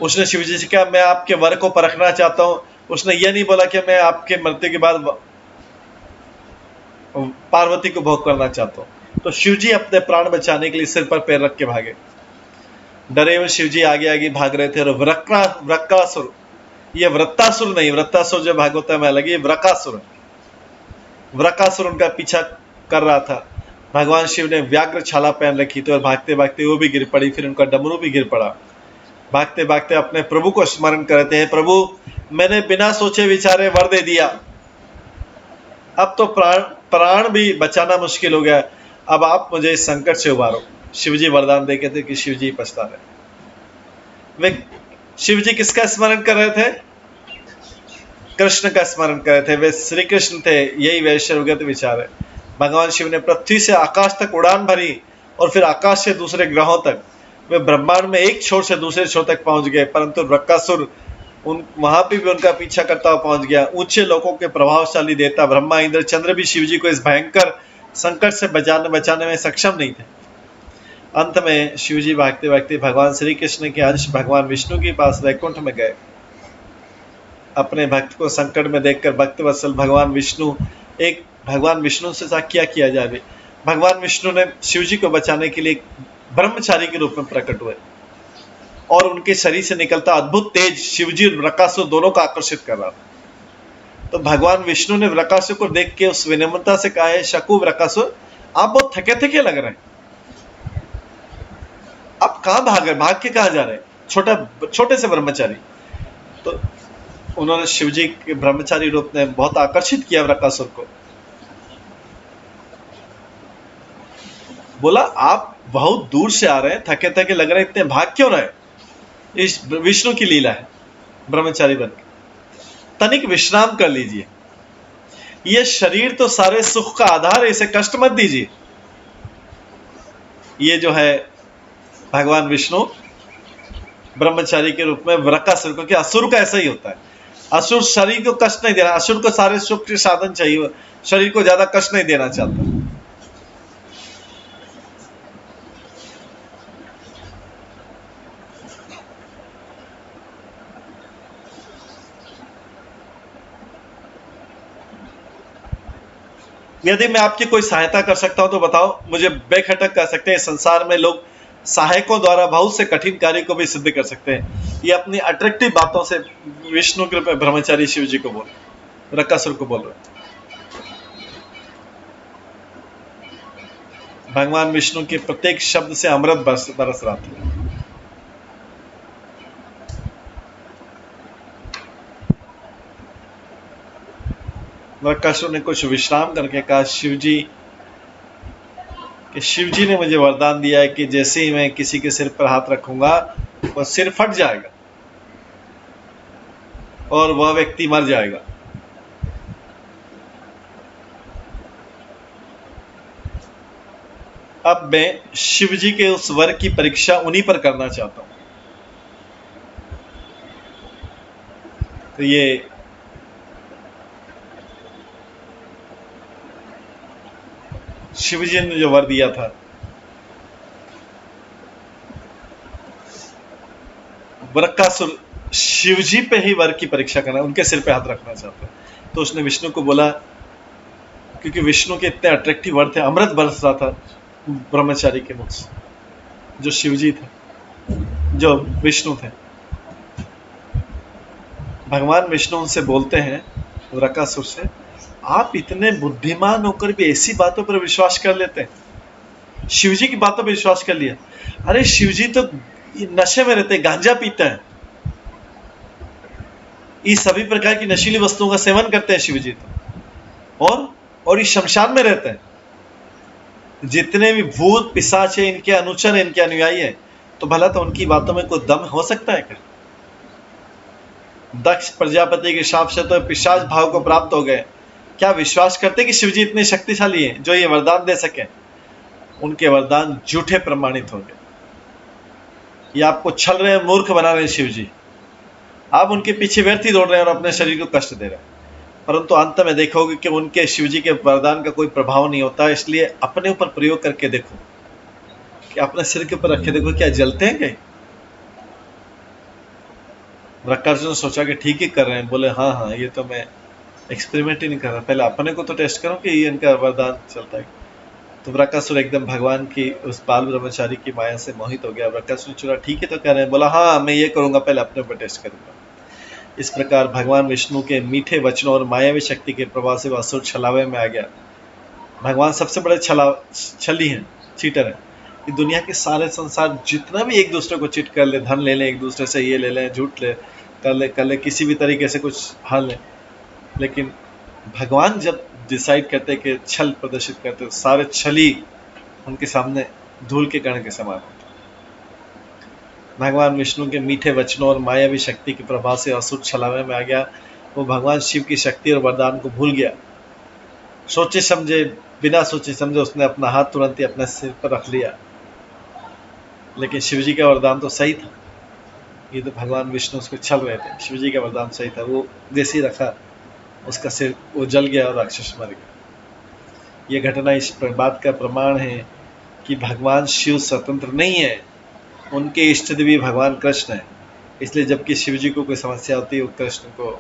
उसने शिवजी से कहा मैं आपके वर को परखना चाहता हूं। उसने यह नहीं बोला कि मैं आपके मरने के बाद पार्वती को भोग करना चाहता हूं। तो शिवजी अपने प्राण बचाने के लिए सिर पर पैर रख के भागे। डरे हुए शिवजी आगे आगे भाग रहे थे और वृक्कासुर, ये वृत्तासुर नहीं, वृत्तासुर जो भागवत में अलग, ये वृकासुर उनका पीछा कर रहा था। भगवान शिव ने व्याघ्र छाला पहन रखी थी और भागते भागते वो भी गिर पड़ी, फिर उनका डमरू भी गिर पड़ा। भागते भागते अपने प्रभु को स्मरण करते हैं, प्रभु मैंने बिना सोचे विचारे वर दे दिया, अब तो प्राण भी बचाना मुश्किल हो गया, अब आप मुझे इस संकट से उबारो। शिवजी वरदान देखे थे कि शिवजी पछता रहे। वे शिवजी किसका स्मरण कर रहे थे? कृष्ण का स्मरण कर रहे थे। वे श्री कृष्ण थे, यही वैश्वगत विचार है। भगवान शिव ने पृथ्वी से आकाश तक उड़ान भरी और फिर आकाश से दूसरे ग्रहों तक, वे ब्रह्मांड में एक छोर से दूसरे छोर तक पहुंच गए, परंतु वृक्कासुर वहां पे भी उनका पीछा करता हुआ पहुंच गया। ऊंचे लोगों के प्रभावशाली देवता ब्रह्मा इंद्र चंद्र भी शिवजी को इस भयंकर संकट से बचाने में सक्षम नहीं थे। अंत में शिवजी भागते भागते भगवान श्री कृष्ण के अंश भगवान विष्णु के पास वैकुंठ में गए। अपने भक्त को संकट में देखकर भक्त वत्सल भगवान विष्णु से क्या किया जाए। भगवान विष्णु ने शिवजी को बचाने के लिए ब्रह्मचारी के रूप में प्रकट हुए और उनके शरीर से निकलता अद्भुत तेज शिवजी और वृकासुर दोनों को आकर्षित कर रहा था। तो भगवान विष्णु ने वृकासुर को देख के उस विनम्रता से कहा है, शकु वृकासुर आप बहुत थके थके लग रहे हैं, आप कहां भाग के कहां जा रहे हैं, छोटे से ब्रह्मचारी। तो उन्होंने शिवजी के ब्रह्मचारी रूप ने बहुत आकर्षित किया वृकासुर को। बोला आप बहुत दूर से आ रहे हैं, थके थके लग रहे हैं, इतने भाग क्यों रहे? इस विष्णु की लीला है, ब्रह्मचारी बन के तनिक विश्राम कर लीजिए, ये शरीर तो सारे सुख का आधार है, इसे कष्ट मत दीजिए। ये जो है भगवान विष्णु ब्रह्मचारी के रूप में वृकासुर को, कि असुर का ऐसा ही होता है, असुर शरीर को कष्ट नहीं देना, असुर को सारे सुख के साधन चाहिए, शरीर को ज्यादा कष्ट नहीं देना चाहता। यदि मैं आपकी कोई सहायता कर सकता हूं तो बताओ, मुझे बेखटक कर सकते हैं। संसार में लोग सहायकों द्वारा बहुत से कठिन कार्य को भी सिद्ध कर सकते हैं। ये अपनी अट्रैक्टिव बातों से विष्णु के ब्रह्मचारी शिव जी को बोल, रक्कासुर को बोल रहे। भगवान विष्णु के प्रत्येक शब्द से अमृत बरस रहा था। रक्कासुर ने कुछ विश्राम करके कहा, शिवजी ने मुझे वरदान दिया है कि जैसे ही मैं किसी के सिर पर हाथ रखूंगा वह सिर फट जाएगा और वह व्यक्ति मर जाएगा। अब मैं शिवजी के उस वर की परीक्षा उन्हीं पर करना चाहता हूं। तो ये शिवजी ने जो वर दिया था, वृक्कासुर शिवजी पे ही वर की परीक्षा करना, उनके सिर पे हाथ रखना चाहते हैं। तो उसने विष्णु को बोला, क्योंकि विष्णु के इतने अट्रैक्टिव वर थे, अमृत बरस रहा था ब्रह्मचारी के मुख से, जो शिवजी थे, जो विष्णु थे। भगवान विष्णु उनसे बोलते हैं वृकासुर से, आप इतने बुद्धिमान होकर भी ऐसी बातों पर विश्वास कर लेते हैं। शिवजी की बातों पर विश्वास कर लिया। अरे शिवजी तो नशे में रहते हैं, गांजा पीते हैं, ये सभी प्रकार की नशीली वस्तुओं का सेवन करते हैं शिवजी तो, और ये शमशान में रहते हैं। जितने भी भूत पिशाच है, इनके अनुचर है, इनके अनुयायी है, तो भला तो उनकी बातों में कोई दम हो सकता है क्या? दक्ष प्रजापति के शाप से तो पिशाच भाव को प्राप्त हो गए। क्या विश्वास करते कि शिवजी इतने शक्तिशाली हैं जो ये वरदान दे सके? उनके वरदान झूठे प्रमाणित हो गए। ये आपको छल रहे हैं, मूर्ख बना रहे हैं शिवजी। आप उनके पीछे व्यर्थ ही दौड़ रहे हैं और अपने शरीर को कष्ट दे रहे हैं। परंतु अंत में देखोगे कि उनके शिवजी के वरदान का कोई प्रभाव नहीं होता। इसलिए अपने ऊपर प्रयोग करके देखो, कि अपने सिर के ऊपर रखे देखो, क्या जलते हैं कहीं? वृकासुर ने सोचा कि ठीक ही कर रहे हैं। बोले हाँ हाँ, ये तो मैं एक्सपेरिमेंट ही नहीं कर रहा, पहले अपने को तो टेस्ट करो कि ये इनका वरदान चलता है। तो वृकासुर एकदम भगवान की उस बाल ब्रह्मचारी की माया से मोहित हो गया। वृकासुर ने चुरा, ठीक है तो कह रहे हैं। बोला हाँ, मैं ये करूंगा, पहले अपने ऊपर टेस्ट करूंगा। इस प्रकार भगवान विष्णु के मीठे वचनों और मायावी शक्ति के प्रभाव से असुर छलावे में आ गया। भगवान सबसे बड़े छली हैं, चीटर हैं। कि दुनिया के सारे संसार जितना भी एक दूसरे को चिट कर ले, धन ले लें एक दूसरे से, ये ले लें, झूठ ले कर ले, किसी भी तरीके से कुछ हाल लें, लेकिन भगवान जब डिसाइड करते कि छल प्रदर्शित करते, तो सारे छली उनके सामने धूल के कण के समान होते। भगवान विष्णु के मीठे वचनों और मायावी शक्ति के प्रभाव से असुर छलावे में आ गया। वो भगवान शिव की शक्ति और वरदान को भूल गया। सोचे समझे, बिना सोचे समझे उसने अपना हाथ तुरंत ही अपने सिर पर रख लिया। लेकिन शिवजी का वरदान तो सही था। ये तो भगवान विष्णु उसको छल रहे थे। शिवजी का वरदान सही था। वो जैसे ही रखा, उसका सिर वो जल गया और राक्षस मर गया। ये घटना इस बात का प्रमाण है कि भगवान शिव स्वतंत्र नहीं है, उनके इष्ट देवी भगवान कृष्ण है। इसलिए जबकि शिवजी को कोई समस्या होती है, वो कृष्ण को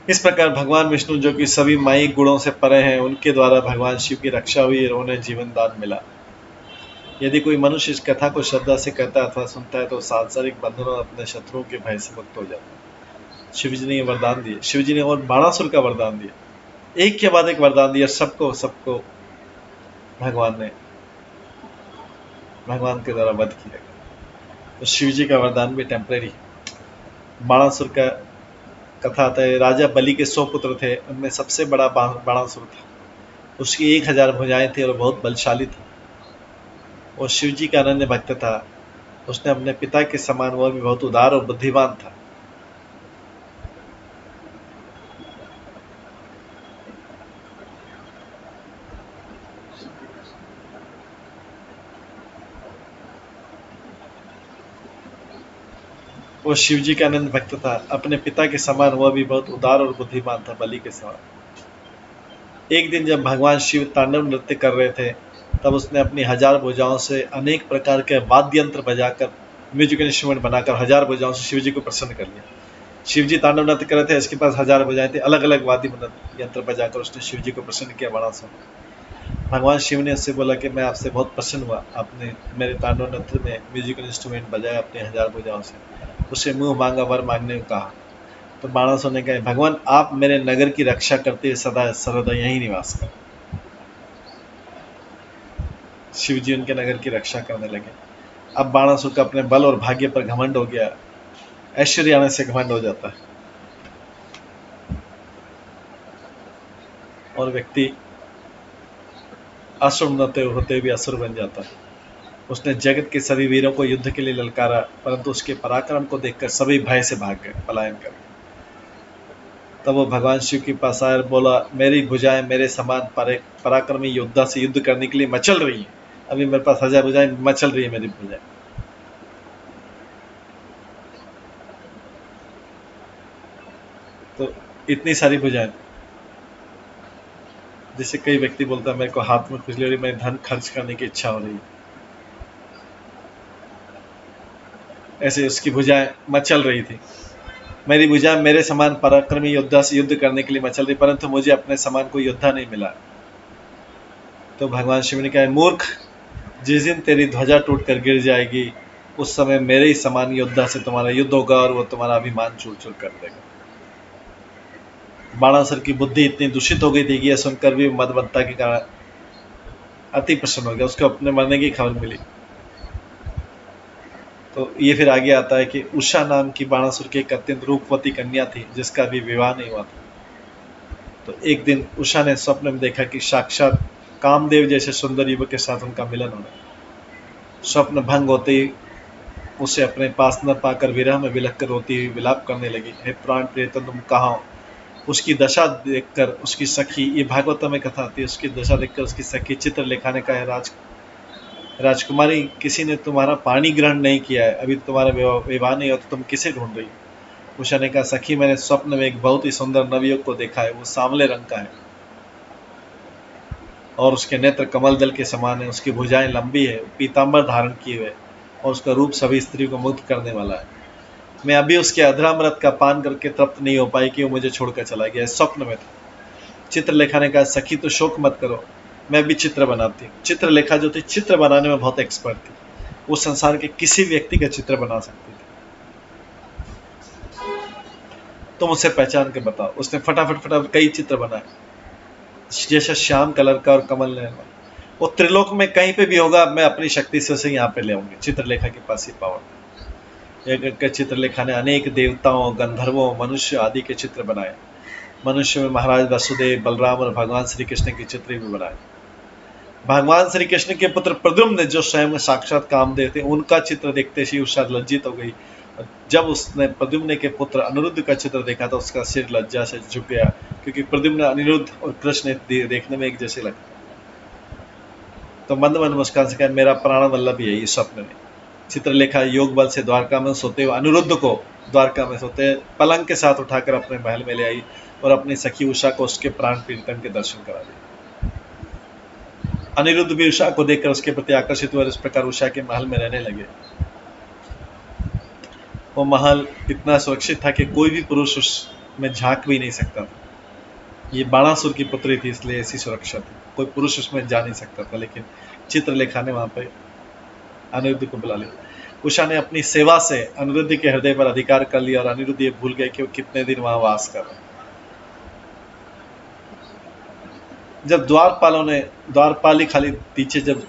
इस प्रकार भगवान विष्णु, जो कि सभी मायिक गुणों से परे हैं, उनके द्वारा भगवान शिव की रक्षा हुई और उन्हें जीवन दान मिला। यदि कोई मनुष्य इस कथा को श्रद्धा से कहता है अथवा सुनता है, तो सांसारिक बंधनों अपने शत्रुओं के भय से मुक्त हो जाता है। शिवजी ने वरदान दिए। शिवजी ने और बाणासुर का वरदान दिया, एक के बाद एक वरदान दिया। सबको भगवान के द्वारा वध किया गया। तो शिवजी का वरदान भी टेम्परेरी। बाणासुर का कथा आता है, राजा बलि के 100 पुत्र थे, उनमें सबसे बड़ा बाणासुर था। उसकी 1000 भुजाएं थी और बहुत बलशाली था। और शिवजी का अनन्य भक्त था। उसने अपने पिता के समान, वह भी बहुत उदार और बुद्धिमान था। वो शिवजी का आनंद भक्त था, अपने पिता के समान, वह भी बहुत उदार और बुद्धिमान था, बलि के समान। एक दिन जब भगवान शिव तांडव नृत्य कर रहे थे, तब उसने अपनी 1000 भुजाओं से अनेक प्रकार के वाद्य यंत्र बजाकर, म्यूजिकल इंस्ट्रूमेंट बनाकर 1000 भुजाओं से शिवजी को प्रसन्न कर लिया। शिवजी तांडव नृत्य कर रहे थे, इसके पास 1000 भुजाएं थी। अलग अलग वाद्य यंत्र बजाकर उसने शिवजी को प्रसन्न किया। बाणासुर, भगवान शिव ने उससे बोला कि मैं आपसे बहुत प्रसन्न हुआ, आपने मेरे तांडव नृत्य में म्यूजिकल इंस्ट्रूमेंट बजाया अपने 1000 भुजाओं से। उसे मुंह मांगा वर मांगने को कहा। तो बाणासुर ने कहा, भगवान आप मेरे नगर की रक्षा करते हुए सदा सर्वदा यहीं निवास कर। शिव जी उनके नगर की रक्षा करने लगे। अब बाणासुर का अपने बल और भाग्य पर घमंड हो गया। ऐश्वर्य आने से घमंड हो जाता है और व्यक्ति असुर होते भी असुर बन जाता है। उसने जगत के सभी वीरों को युद्ध के लिए ललकारा, परंतु उसके पराक्रम को देखकर सभी भय से भाग गए, पलायन कर गए। तब वो भगवान शिव के पास आया और बोला, मेरी भुजाएं मेरे समान पराक्रमी योद्धा से युद्ध करने के लिए मचल रही हैं। अभी मेरे पास 1000 भुजाएं मचल रही है, मेरी भुजाएं। इतनी सारी भुजाएं। जैसे कई व्यक्ति बोलता है मेरे को हाथ में खुजली हो रही, मैं धन खर्च करने की इच्छा हो रही है, ऐसे उसकी भुजाएं मचल रही थी। मेरी भुजा मेरे समान पराक्रमी योद्धा से युद्ध करने के लिए मचल रही, परंतु मुझे अपने समान कोई योद्धा नहीं मिला। तो भगवान शिव ने कहा, मूर्ख, जिस दिन तेरी ध्वजा टूटकर गिर जाएगी उस समय मेरे ही समान योद्धा से तुम्हारा युद्ध होगा और वो तुम्हारा अभिमान चूर चूर कर देगा। बाणासुर की बुद्धि इतनी दूषित हो गई थी कि यह सुनकर भी मदमत्ता के कारण अति प्रसन्न हो गया, उसको अपने मरने की खबर मिली। तो ये फिर आगे आता है कि उषा नाम की बाणासुर की एक अत्यंत रूपवती कन्या थी जिसका भी विवाह नहीं हुआ था। तो एक दिन उषा ने स्वप्न में देखा कि साक्षात कामदेव जैसे सुंदर युवक के साथ उनका मिलन हो रहा। स्वप्न भंग होते ही उसे अपने पास न पाकर विरह में विलख कर रोती हुई विलाप करने लगी, हे प्राण प्रिय तुम कहाँ हो। उसकी दशा देखकर उसकी सखी, ये भागवत में कथा आती है, उसकी दशा देखकर उसकी सखी चित्रलेखा ने कहा, राजकुमारी, किसी ने तुम्हारा पानी ग्रहण नहीं किया है, अभी तुम्हारा विवाह नहीं हो तो तुम किसे ढूंढ रही। उषा ने कहा, सखी, मैंने स्वप्न में एक बहुत ही सुंदर नवयुवक को देखा है, वो सांवले रंग का है और उसके नेत्र कमल दल के समान है, उसकी भुजाएं लंबी है, पीताम्बर धारण किए हुए और उसका रूप सभी स्त्री को मुग्ध करने वाला है। मैं अभी उसके अधरामृत का पान करके तृप्त नहीं हो पाई कि वो मुझे छोड़कर चला गया। स्वप्न में था। चित्रलेखा ने कहा, सखी तो शोक मत करो, मैं भी चित्र बनाती हूँ। चित्रलेखा जो थी चित्र बनाने में बहुत एक्सपर्ट थी, वो संसार के किसी व्यक्ति का चित्र बना सकती थी। तुम उसे पहचान के बताओ। उसने फटाफट कई चित्र बनाए, जैसे श्याम कलर का और कमल ने, वो त्रिलोक में कहीं पे भी होगा, मैं अपनी शक्ति से उसे यहाँ पे ले आऊंगी। चित्रलेखा के पास ये पावर। चित्रलेखा ने अनेक देवताओं, गंधर्वों, मनुष्य आदि के चित्र बनाए। मनुष्य में महाराज वसुदेव, बलराम और भगवान श्री कृष्ण के चित्र भी बनाए। भगवान श्री कृष्ण के पुत्र प्रद्युम्न जो स्वयं साक्षात कामदेव थे, उनका चित्र देखते ही उषा लज्जित हो गई। जब उसने प्रद्युम्न के पुत्र अनिरुद्ध का चित्र देखा तो उसका सिर लज्जा से झुक गया, क्योंकि प्रद्युम्न, अनिरुद्ध और कृष्ण देखने में एक जैसे लगते। तो मंद मंद मुस्कान से कहा, मेरा प्राण वल्लभ यही स्वप्न में। चित्रलेखा योग बल से द्वारका में सोते हुए अनिरुद्ध को द्वारका में सोते पलंग के साथ उठाकर अपने महल में ले आई और अपनी सखी उषा को उसके प्राण प्रीतम के दर्शन करा दिए। अनिरुद्ध भी उषा को देखकर उसके प्रति आकर्षित हुए और इस प्रकार उषा के महल में रहने लगे। वो महल इतना सुरक्षित था कि कोई भी पुरुष उसमें झांक भी नहीं सकता था। ये बाणासुर की पुत्री थी, इसलिए ऐसी सुरक्षा थी, कोई पुरुष उसमें जा नहीं सकता था। लेकिन चित्रलेखा ने वहां पे अनिरुद्ध को बुला लिया। उषा ने अपनी सेवा से अनिरुद्ध के हृदय पर अधिकार कर लिया और अनिरुद्ध ये भूल गए कि वो कितने दिन वहां वास कर रहे। जब द्वारपाली खाली पीछे, जब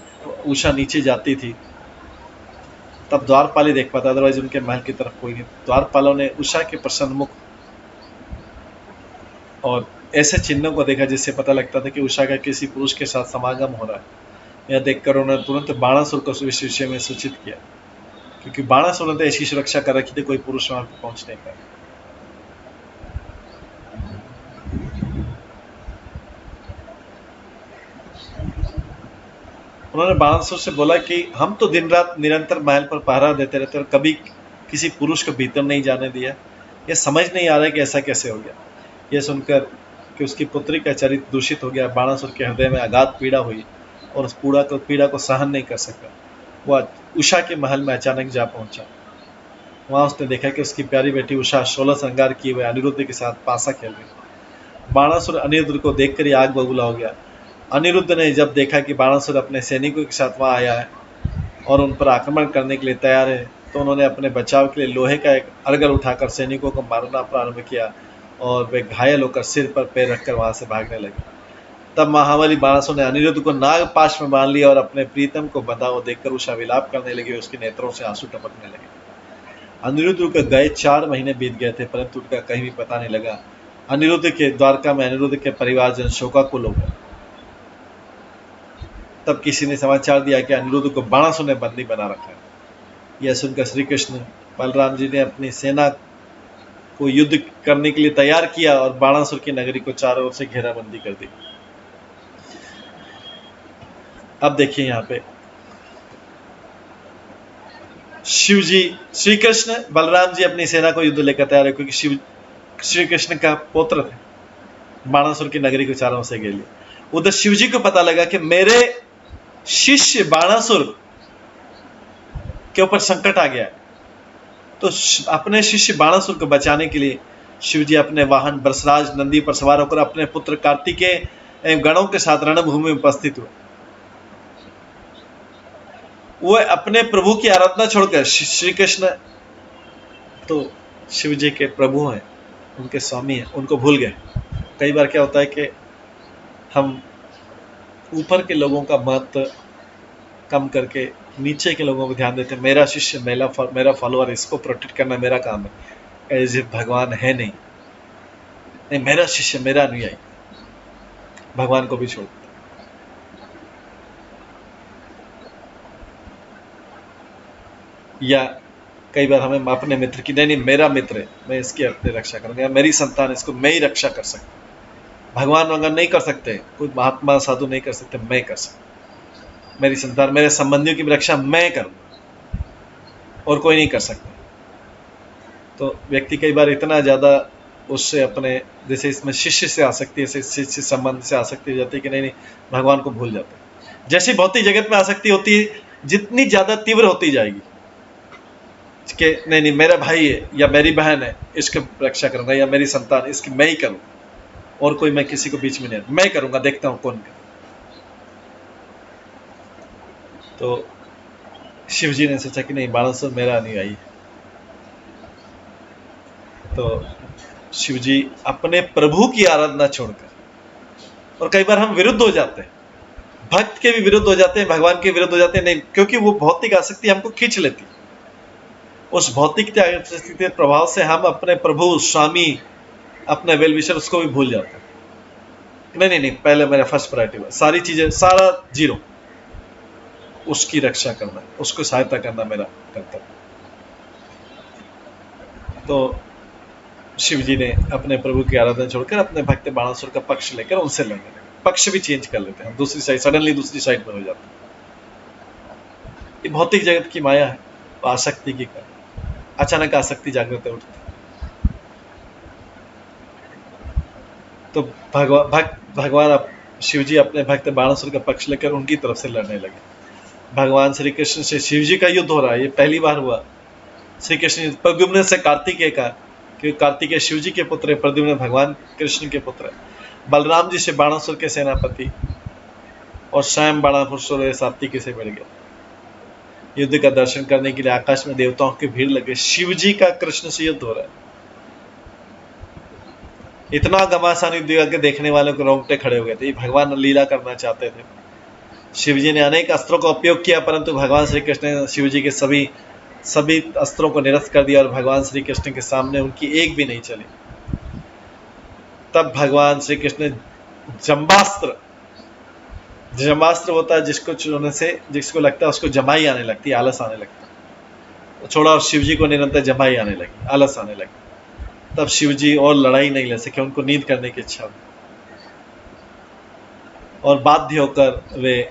उषा नीचे जाती थी तब द्वारपाली देख पाता, अदरवाइज उनके महल की तरफ कोई नहीं। द्वारपालों ने उषा के प्रसन्न मुख और ऐसे चिन्हों को देखा जिससे पता लगता था कि उषा का किसी पुरुष के साथ समागम हो रहा है। यह देखकर उन्होंने तुरंत बाणासुर को इस विषय में सूचित किया, क्योंकि बाणासुर ने ऐसी सुरक्षा कर रखी थी, कोई पुरुष वहां पर पहुंच नहीं पाया। उन्होंने बाणासुर से बोला कि हम तो दिन रात निरंतर महल पर पहरा देते रहते और कभी किसी पुरुष को भीतर नहीं जाने दिया, यह समझ नहीं आ रहा है कि ऐसा कैसे हो गया। यह सुनकर कि उसकी पुत्री का चरित्र दूषित हो गया, बाणासुर के हृदय में अगाध पीड़ा हुई और उस पीड़ा को सहन नहीं कर सका। वह उषा के महल में अचानक जा पहुंचा। वहां उसने देखा कि उसकी प्यारी बेटी उषा 16 श्रृंगार किए हुए अनिरुद्ध के साथ पासा खेल रही। बाणासुर अनिरुद्ध को देखकर ही आग बबूला हो गया। अनिरुद्ध ने जब देखा कि बाणासुर अपने सैनिकों के साथ वहां आया है और उन पर आक्रमण करने के लिए तैयार है, तो उन्होंने अपने बचाव के लिए लोहे का एक अरगल उठाकर सैनिकों को मारना प्रारंभ किया और वे घायल होकर सिर पर पैर रखकर वहां से भागने लगे। तब महाबली बाणासुर ने अनिरुद्ध को नागपाश में बांध लिया और अपने प्रीतम को बंधा हुआ देखकर उषा विलाप करने लगी, उसके नेत्रों से आंसू टपकने लगे। अनिरुद्ध के गए 4 महीने बीत गए थे, परंतु उनका कहीं भी पता नहीं लगा। अनिरुद्ध के द्वारका में अनिरुद्ध के परिवारजन शोकाकुल हो गए। तब किसी ने समाचार दिया कि अनिरुद्ध को बाणासुर ने बंदी बना रखा है। यह सुनकर श्री कृष्ण बलराम जी ने अपनी सेना को युद्ध करने के लिए तैयार किया और बाणासुर की नगरी को चारों ओर से घेराबंदी कर दी। अब देखिए यहाँ पे शिव जी, श्री कृष्ण बलराम जी अपनी सेना को युद्ध लेकर तैयार है, क्योंकि शिव श्री कृष्ण का पुत्र थे, बाणासुर की नगरी को चारों से घेर लिया। उधर शिव जी को पता लगा कि मेरे शिष्य बाणासुर के ऊपर संकट आ गया, तो अपने शिष्य बाणासुर को बचाने के लिए शिव जी अपने वाहन बरसराज नंदी पर सवार होकर अपने पुत्र कार्तिकेय एवं गणों के साथ रणभूमि में उपस्थित हुए। वो अपने प्रभु की आराधना छोड़कर, श्री कृष्ण तो शिव जी के प्रभु हैं, उनके स्वामी हैं, उनको भूल गए। कई बार क्या होता है कि हम ऊपर के लोगों का महत्व कम करके नीचे के लोगों को ध्यान देते हैं। मेरा शिष्य, मेरा फॉलोअर, इसको प्रोटेक्ट करना मेरा काम है। एज इफ भगवान है नहीं, मेरा शिष्य, मेरा अनुयायी, भगवान को भी छोड़ देते। या कई बार हमें अपने मित्र की, नहीं मेरा मित्र है, मैं इसकी अपनी रक्षा करूंगा, मेरी संतान, इसको मैं ही रक्षा कर सकता। भगवान अगर नहीं कर सकते, कोई महात्मा साधु नहीं कर सकते, मैं कर सकता। मेरी संतान, मेरे संबंधियों की रक्षा मैं करूंगा और कोई नहीं कर सकता। तो व्यक्ति कई बार इतना ज्यादा उससे अपने, जैसे इसमें शिष्य से आसक्ति, शिष्य संबंध से आसक्ति हो जाती है कि नहीं भगवान को भूल जाते हैं। जैसी भौतिक जगत में आसक्ति होती है, जितनी ज्यादा तीव्र होती जाएगी कि नहीं मेरा भाई है या मेरी बहन है, इसकी रक्षा करूंगा, या मेरी संतान, इसकी मैं ही करूं और कोई, मैं किसी को बीच में नहीं, मैं करूंगा, देखता हूं कौन कर। तो शिव जी ने सोचा कि नहीं, बाणासुर मेरा अनुयायी है। तो शिव जी अपने प्रभु की आराधना छोड़कर, और कई बार हम विरुद्ध हो जाते हैं, भक्त के भी विरुद्ध हो जाते हैं, भगवान के विरुद्ध हो जाते हैं, नहीं, क्योंकि वो भौतिक आसक्ति हमको खींच लेती। उस भौतिक आसक्ति के प्रभाव से हम अपने प्रभु, स्वामी, अपने वेल विशर, उसको भी भूल जाते हैं। नहीं, पहले मेरा फर्स्ट प्रायोरिटी, सारी चीजें, सारा जीरो, उसकी रक्षा करना, उसको सहायता करना मेरा कर्तव्य। तो शिव जी ने अपने प्रभु की आराधना छोड़कर अपने भक्त बाणासुर का पक्ष लेकर उनसे लड़ने लगे। पक्ष भी चेंज कर लेते हैं, दूसरी साइड, सडनली दूसरी साइड में हो जाते हैं। ये भौतिक जगत की माया है, आसक्ति की कारण अचानक आसक्ति जागृत उठती। तो भगवान शिव जी अपने भक्त बाणासुर का पक्ष लेकर उनकी तरफ से लड़ने लगे। भगवान श्री कृष्ण से शिव जी का युद्ध हो रहा है, ये पहली बार हुआ। श्री कृष्ण प्रद्युम्न से कार्तिकेय का, क्योंकि कार्तिकेय शिव जी के पुत्र है, प्रद्युम्न भगवान कृष्ण के पुत्र है। बलराम जी से बाणासुर के सेनापति, और स्वयं बाणासुर सात्विकी से मिल गया। युद्ध का दर्शन करने के लिए आकाश में देवताओं की भीड़ लगे। शिव जी का कृष्ण से युद्ध हो रहा है। इतना घमासान युद्ध के देखने वालों को रोंगटे खड़े हो गए थे। भगवान लीला करना चाहते थे। शिव जी ने अनेक अस्त्रों का उपयोग किया, परंतु भगवान श्री कृष्ण ने शिव जी के सभी अस्त्रों को निरस्त कर दिया, और भगवान श्री कृष्ण के सामने उनकी एक भी नहीं चली। तब भगवान श्री कृष्ण ने जम्बास्त्र होता है जिसको छूने से जिसको लगता है उसको जमाई आने लगती है, आलस आने लगता है, छोड़ा, और शिव जी को निरंतर जमाई आने लगी, आलस आने लगी। तब शिव जी और लड़ाई नहीं ले सके, उनको नींद करने की इच्छा हुई, और बाध्य होकर वे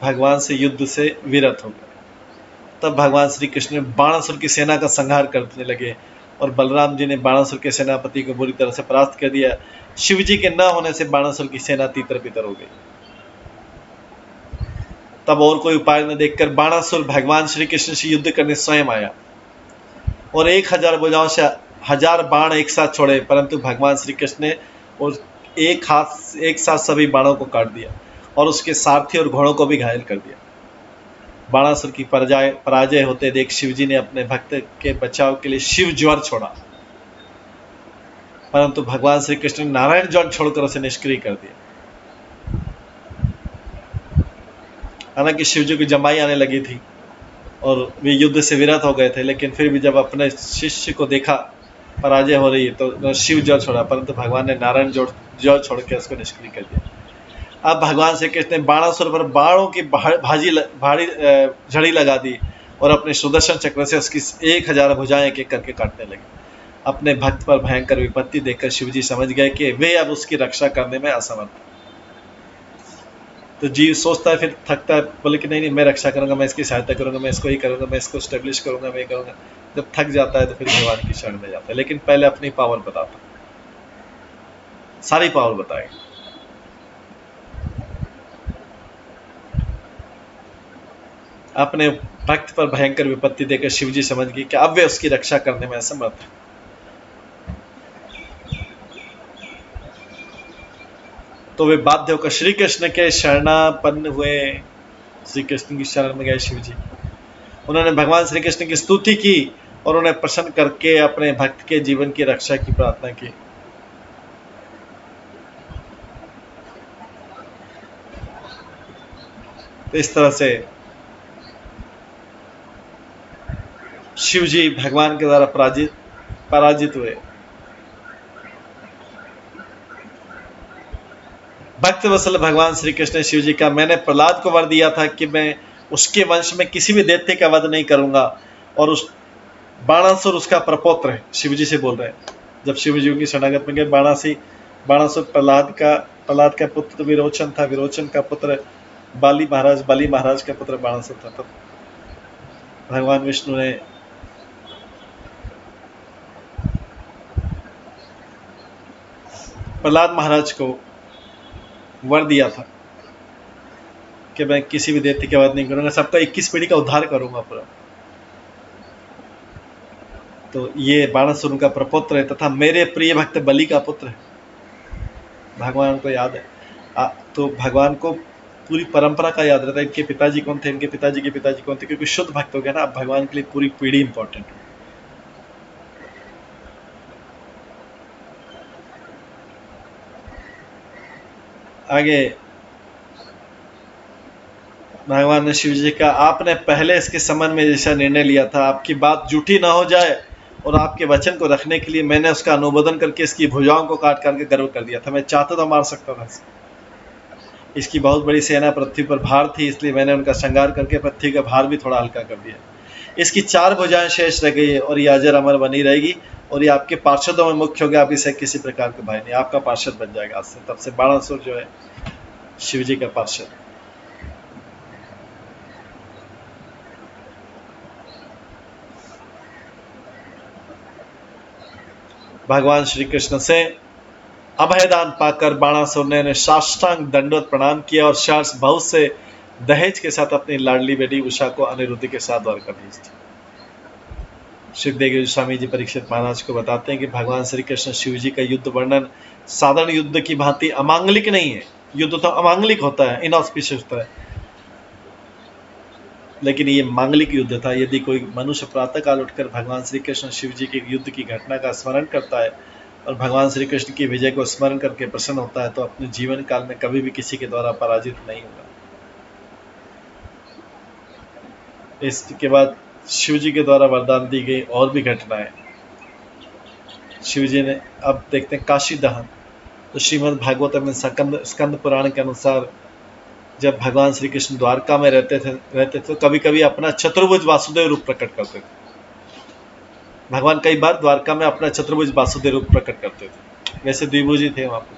भगवान से युद्ध से विरत हो गए। तब भगवान श्री कृष्ण बाणासुर की सेना का संहार करने लगे, और बलराम जी ने बाणासुर के सेनापति को बुरी तरह से परास्त कर दिया। शिव जी के न होने से बाणासुर की सेना तितर बितर हो गई। तब और कोई उपाय न देखकर बाणासुर भगवान श्री कृष्ण से युद्ध करने स्वयं आया, और 1000 भुजाओं से 1000 बाण एक साथ छोड़े, परंतु भगवान श्री कृष्ण ने और एक साथ सभी बाणों को काट दिया, और उसके सारथी और घोड़ों को भी घायल कर दिया। बाणासुर की पराजय होते देख शिव जी ने अपने भक्त के बचाव के लिए शिव ज्वर छोड़ा, परंतु भगवान श्री कृष्ण ने नारायण ज्वर छोड़कर उसे निष्क्रिय कर दिया। हालांकि शिव जी की जमाई आने लगी थी और वे युद्ध से विरत हो गए थे, लेकिन फिर भी जब अपने शिष्य को देखा पराजय हो रही है तो शिव ज्वर छोड़ा, परंतु भगवान ने नारायण ज्वर छोड़ के उसको निष्क्रिय कर दिया। अब भगवान श्री कृष्ण ने बाणासुर पर बाणों की भारी झड़ी लगा दी, और अपने सुदर्शन चक्र से उसकी 1000 भुजाएं एक एक करके काटने लगे। अपने भक्त पर भयंकर विपत्ति देखकर शिव जी समझ गए कि वे अब उसकी रक्षा करने में असमर्थ। तो जीव सोचता है, फिर थकता है, बोले कि नहीं मैं रक्षा करूंगा, मैं इसकी सहायता करूंगा, मैं इसको ही करूंगा, मैं इसको स्टेब्लिश करूंगा, मैं करूंगा। जब थक जाता है तो फिर भगवान की शरण में जाता है, लेकिन पहले अपनी पावर बताता है। सारी पावर बताएगा। अपने भक्त पर भयंकर विपत्ति देकर शिवजी समझ गए कि अब वे उसकी रक्षा करने में असमर्थ है। तो वे बाध्य होकर श्री कृष्ण के शरणापन्न हुए। श्री कृष्ण की शरण में गए शिवजी। उन्होंने भगवान श्री कृष्ण की स्तुति की और उन्हें प्रसन्न करके अपने भक्त के जीवन की रक्षा की प्रार्थना की। तो इस तरह से शिवजी भगवान के द्वारा पराजित हुए। भक्त वत्सल भगवान श्री कृष्ण शिव जी का, मैंने प्रहलाद को वर दिया था कि मैं उसके वंश में किसी भी दैत्य का वध नहीं करूंगा, और उस बाणासुर उसका प्रपौत्र है। शिव जी से बोल रहे हैं, जब शिव जी की शरणागत में गए, बाणासुर प्रहलाद का पुत्र विरोचन था, विरोचन का पुत्र बाली महाराज का पुत्र बाणासुर था। तब भगवान विष्णु ने प्रहलाद महाराज को वर दिया था कि मैं किसी भी दैत्य की वध नहीं करूंगा, सबका 21 पीढ़ी का उद्धार करूंगा पूरा। तो ये बाणासुर उनका प्रपुत्र है तथा मेरे प्रिय भक्त बलि का पुत्र है। भगवान को याद है, तो भगवान को पूरी परंपरा का याद रहता है, इनके पिताजी कौन थे, इनके पिताजी के पिताजी कौन थे, क्योंकि शुद्ध भक्त हो गया ना। अब भगवान के लिए पूरी पीढ़ी इंपॉर्टेंट है। आगे भगवान ने शिव जी का, आपने पहले इसके संबंध में जैसा निर्णय लिया था, आपकी बात झूठी ना हो जाए और आपके वचन को रखने के लिए मैंने उसका अनुमोदन करके इसकी भुजाओं को काट करके गर्व कर दिया था। मैं चाहता तो मार सकता था। इसकी बहुत बड़ी सेना पृथ्वी पर भार थी, इसलिए मैंने उनका संहार करके पृथ्वी का भार भी थोड़ा हल्का कर दिया। इसकी 4 भुजाएं शेष रह गई है और ये अजर अमर बनी रहेगी, और ये आपके पार्षदों में मुख्य हो गया। आप इसे किसी प्रकार के भाई नहीं, आपका पार्षद बन जाएगा आज से। तब से बाणासुर जो है शिव जी का पार्षद। भगवान श्री कृष्ण से अभयदान पाकर बाणासुर ने साष्टांग दंडवत प्रणाम किया और शार्स बहुत से दहेज के साथ अपनी लाडली बेटी उषा को अनिरुद्ध के साथ द्वारका भेज दी। सुखदेव स्वामी जी परीक्षित महाराज को बताते हैं कि भगवान श्री कृष्ण शिव जी का युद्ध वर्णन साधारण युद्ध की भांति अमांगलिक नहीं है। युद्ध तो अमांगलिक होता है, इनऑस्पिशियस होता है, लेकिन ये मांगलिक युद्ध था। यदि कोई मनुष्य प्रातः काल उठकर भगवान श्री कृष्ण शिव जी के युद्ध की घटना का स्मरण करता है और भगवान श्री कृष्ण की विजय को स्मरण करके प्रसन्न होता है, तो अपने जीवन काल में कभी भी किसी के द्वारा पराजित नहीं होगा। इसके बाद शिव जी के द्वारा वरदान दी गई और भी घटनाएं। शिव जी ने, अब देखते हैं काशी दहन। तो श्रीमद् भागवत में स्कंद पुराण के अनुसार जब भगवान श्री कृष्ण द्वारका में रहते थे तो कभी कभी अपना चतुर्भुज वासुदेव रूप प्रकट करते थे। भगवान कई बार द्वारका में अपना चतुर्भुज वासुदेव रूप प्रकट करते थे। वैसे द्विभुज थे वहां पर,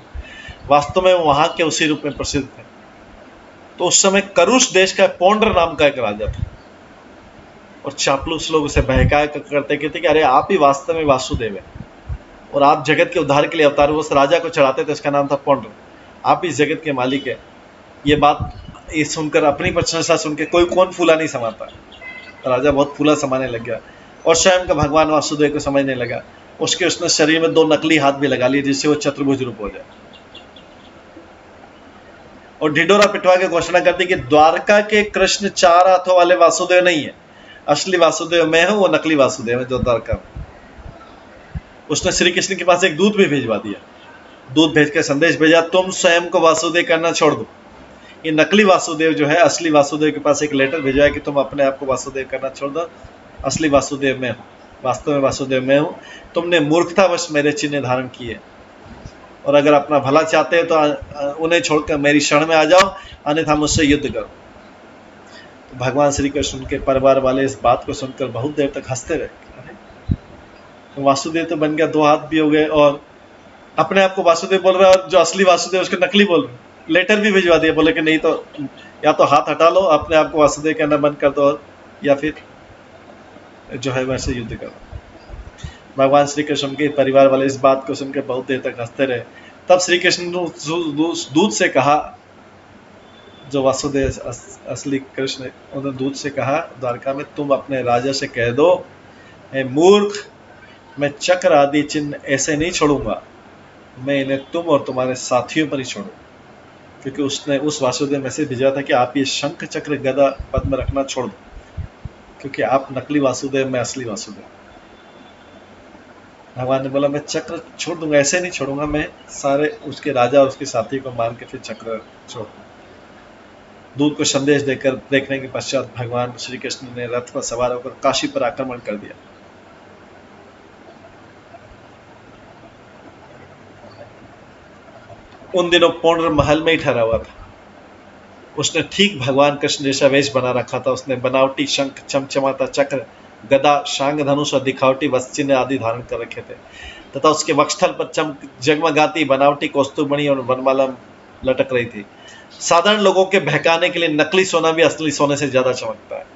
वास्तव में वहां के उसी रूप में प्रसिद्ध थे। तो उस समय करुष देश का पौंड्र नाम का एक राजा था, और चापलूस लोग उसे बहकाया करते कहते कि अरे आप ही वास्तव में वासुदेव है और आप जगत के उद्धार के लिए अवतार। वो उस राजा को चढ़ाते थे, उसका नाम था पौंड्र, आप ही जगत के मालिक है। ये बात ये सुनकर, अपनी प्रशंसा सुनकर कोई कौन फूला नहीं समाता। राजा बहुत फूला समाने लग गया और स्वयं का भगवान वासुदेव को समझने लगा। उसने शरीर में 2 नकली हाथ भी लगा लिए जिससे वो चतुर्भुज रूप हो जाए, और ढिढोरा पिटवा के घोषणा कर दी कि द्वारका के कृष्ण 4 हाथों वाले वासुदेव नहीं है, असली वासुदेव मैं हूं, वो नकली वासुदेव है जो द्वारका में। उसने श्री कृष्ण के पास एक दूत भी भिजवा दिया। दूत भेज के संदेश भेजा, तुम स्वयं को वासुदेव करना छोड़ दो। ये नकली वासुदेव जो है असली वासुदेव के पास एक लेटर भेजा कि तुम अपने आप को वासुदेव करना छोड़ दो, असली वासुदेव मैं हूँ, वास्तव में वासुदेव मैं हूँ। तुमने मूर्खतावश मेरे चिन्ह धारण किए, और अगर अपना भला चाहते हैं तो उन्हें छोड़कर मेरी शरण में आ जाओ, अन्यथा मुझसे युद्ध करो। तो भगवान श्री कृष्ण के परिवार वाले इस बात को सुनकर बहुत देर तक हंसते रहे। तो वासुदेव तो बन गया, 2 हाथ भी हो गए, और अपने आप को वासुदेव बोल रहा है, और जो असली वासुदेव उसको नकली बोल रहे। लेटर भी भिजवा दिया, बोले कि नहीं तो या तो हाथ हटा लो, अपने आप को वासुदेव कहना बंद कर दो, या फिर जो है वैसे युद्ध करो। भगवान श्री कृष्ण के परिवार वाले इस बात को सुनकर बहुत देर तक हंसते रहे। तब श्री कृष्ण ने उस दूत से कहा, जो वासुदेव असली कृष्ण, उन्होंने दूत से कहा द्वारका में, तुम अपने राजा से कह दो, ए मूर्ख, मैं चक्र आदि चिन्ह ऐसे नहीं छोड़ूंगा, मैं इन्हें तुम और तुम्हारे साथियों पर ही छोड़ू। क्योंकि उसने उस वासुदेव मैसेज भेजा था कि आप ये शंख चक्र गदा पद्म रखना छोड़ दो, क्योंकि आप नकली वासुदेव, मैं असली वासुदेव। भगवान ने बोला मैं चक्र छोड़ दूंगा, ऐसे नहीं छोड़ूंगा, मैं सारे उसके राजा और उसके साथी को मान के फिर चक्र छोड़ दूंगा। दूत को संदेश देकर देखने के पश्चात भगवान श्री कृष्ण ने रथ पर सवार होकर काशी पर आक्रमण कर दिया। उन दिनों पौंड्र महल में ही ठहरा हुआ था। उसने ठीक भगवान कृष्ण जैसा वेश बना रखा था। उसने बनावटी शंख, चमचमाता चक्र, गदा, शांग धनुष और दिखावटी वस्त्र आदि धारण कर रखे थे तथा उसके वक्षस्थल पर जगमगाती बनावटी कौस्तुभमणि और वनमाला लटक रही थी। साधारण लोगों के बहकाने के लिए नकली सोना भी असली सोने से ज्यादा चमकता है।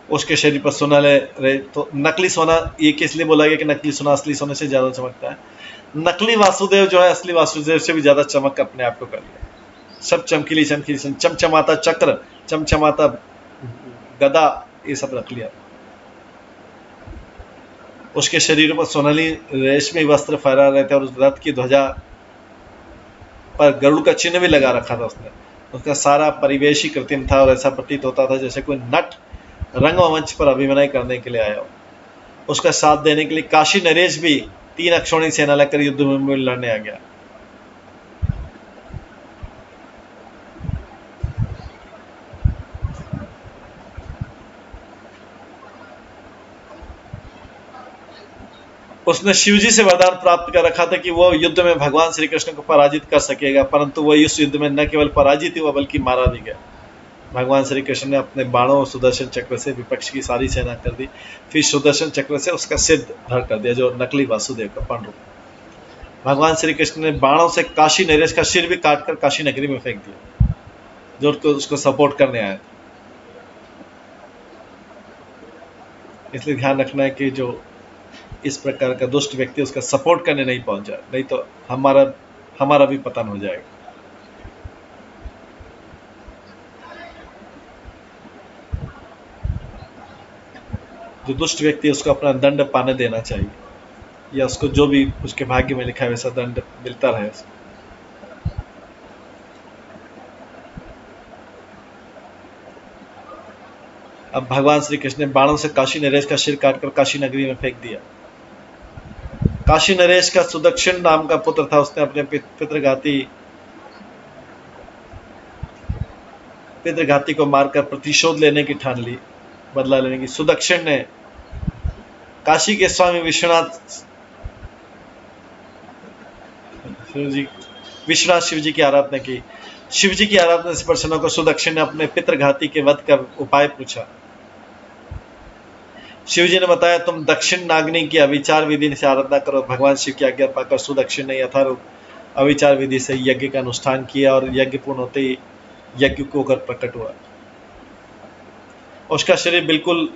उसके शरीर पर सोना रहे तो नकली सोना, ये किस लिए बोला गया कि नकली सोना असली सोने से ज्यादा चमकता है? नकली वासुदेव जो है असली वासुदेव से भी ज्यादा चमक अपने आप को कर लिया। सब चमकीली चमकीली, चमचमाता चक्र, चमचमाता गदा, ये सब रख लिया। उसके शरीर पर सोनाली रेशमी वस्त्र फहरा रहे थे और उस रथ की ध्वजा पर गरुड़ का चिन्ह भी लगा रखा था उसने। उसका सारा परिवेश ही कृत्रिम था और ऐसा प्रतीत होता था जैसे कोई नट रंगमंच पर अभिनय करने के लिए आया हो। उसका साथ देने के लिए काशी नरेश भी 3 अक्षौणी सेना लेकर युद्ध में लड़ने आ गया। उसने शिवजी से वरदान प्राप्त कर रखा था कि वो युद्ध में भगवान श्री कृष्ण को पराजित कर सकेगा, परंतु वो इस युद्ध में न केवल पराजित हुआ बल्कि मारा भी गया। भगवान श्री कृष्ण ने अपने बाणों और सुदर्शन चक्र से विपक्ष की सारी सेना कर दी। फिर सुदर्शन चक्र से उसका सिर धड़ कर दिया, जो नकली वासुदेव का पांडु। भगवान श्री कृष्ण ने बाणों से काशी नरेश का सिर भी काटकर काशी नगरी में फेंक दिया, जो उसको सपोर्ट करने आया था। इसलिए ध्यान रखना है कि जो इस प्रकार का दुष्ट व्यक्ति उसका सपोर्ट करने नहीं पहुंच जाए, नहीं तो हमारा भी पतन हो जाएगा। जो दुष्ट व्यक्ति उसको अपना दंड पाने देना चाहिए, या उसको जो भी उसके भाग्य में लिखा है वैसा दंड मिलता रहे। अब भगवान श्री कृष्ण ने बाणों से काशी नरेश का सिर काटकर काशी नगरी में फेंक दिया। काशी नरेश का सुदक्षिण नाम का पुत्र था। उसने अपने पितृघाती को मारकर प्रतिशोध लेने की ठान ली, बदला लेने की। सुदक्षिण ने काशी के स्वामी विश्वनाथ शिव जी की आराधना की। शिव जी की आराधना से प्रसन्न होकर सुदक्षिण ने अपने पितृघाती के वध का उपाय पूछा। शिव जी ने बताया, तुम दक्षिण नागनी की अविचार विधि से आराधना करो। भगवान शिव की आज्ञा पाकर सुदक्षिण ने यथारूप अविचार विधि से यज्ञ का अनुष्ठान किया और यज्ञ पूर्ण होते ही यज्ञ को होकर प्रकट हुआ। उसका शरीर बिल्कुल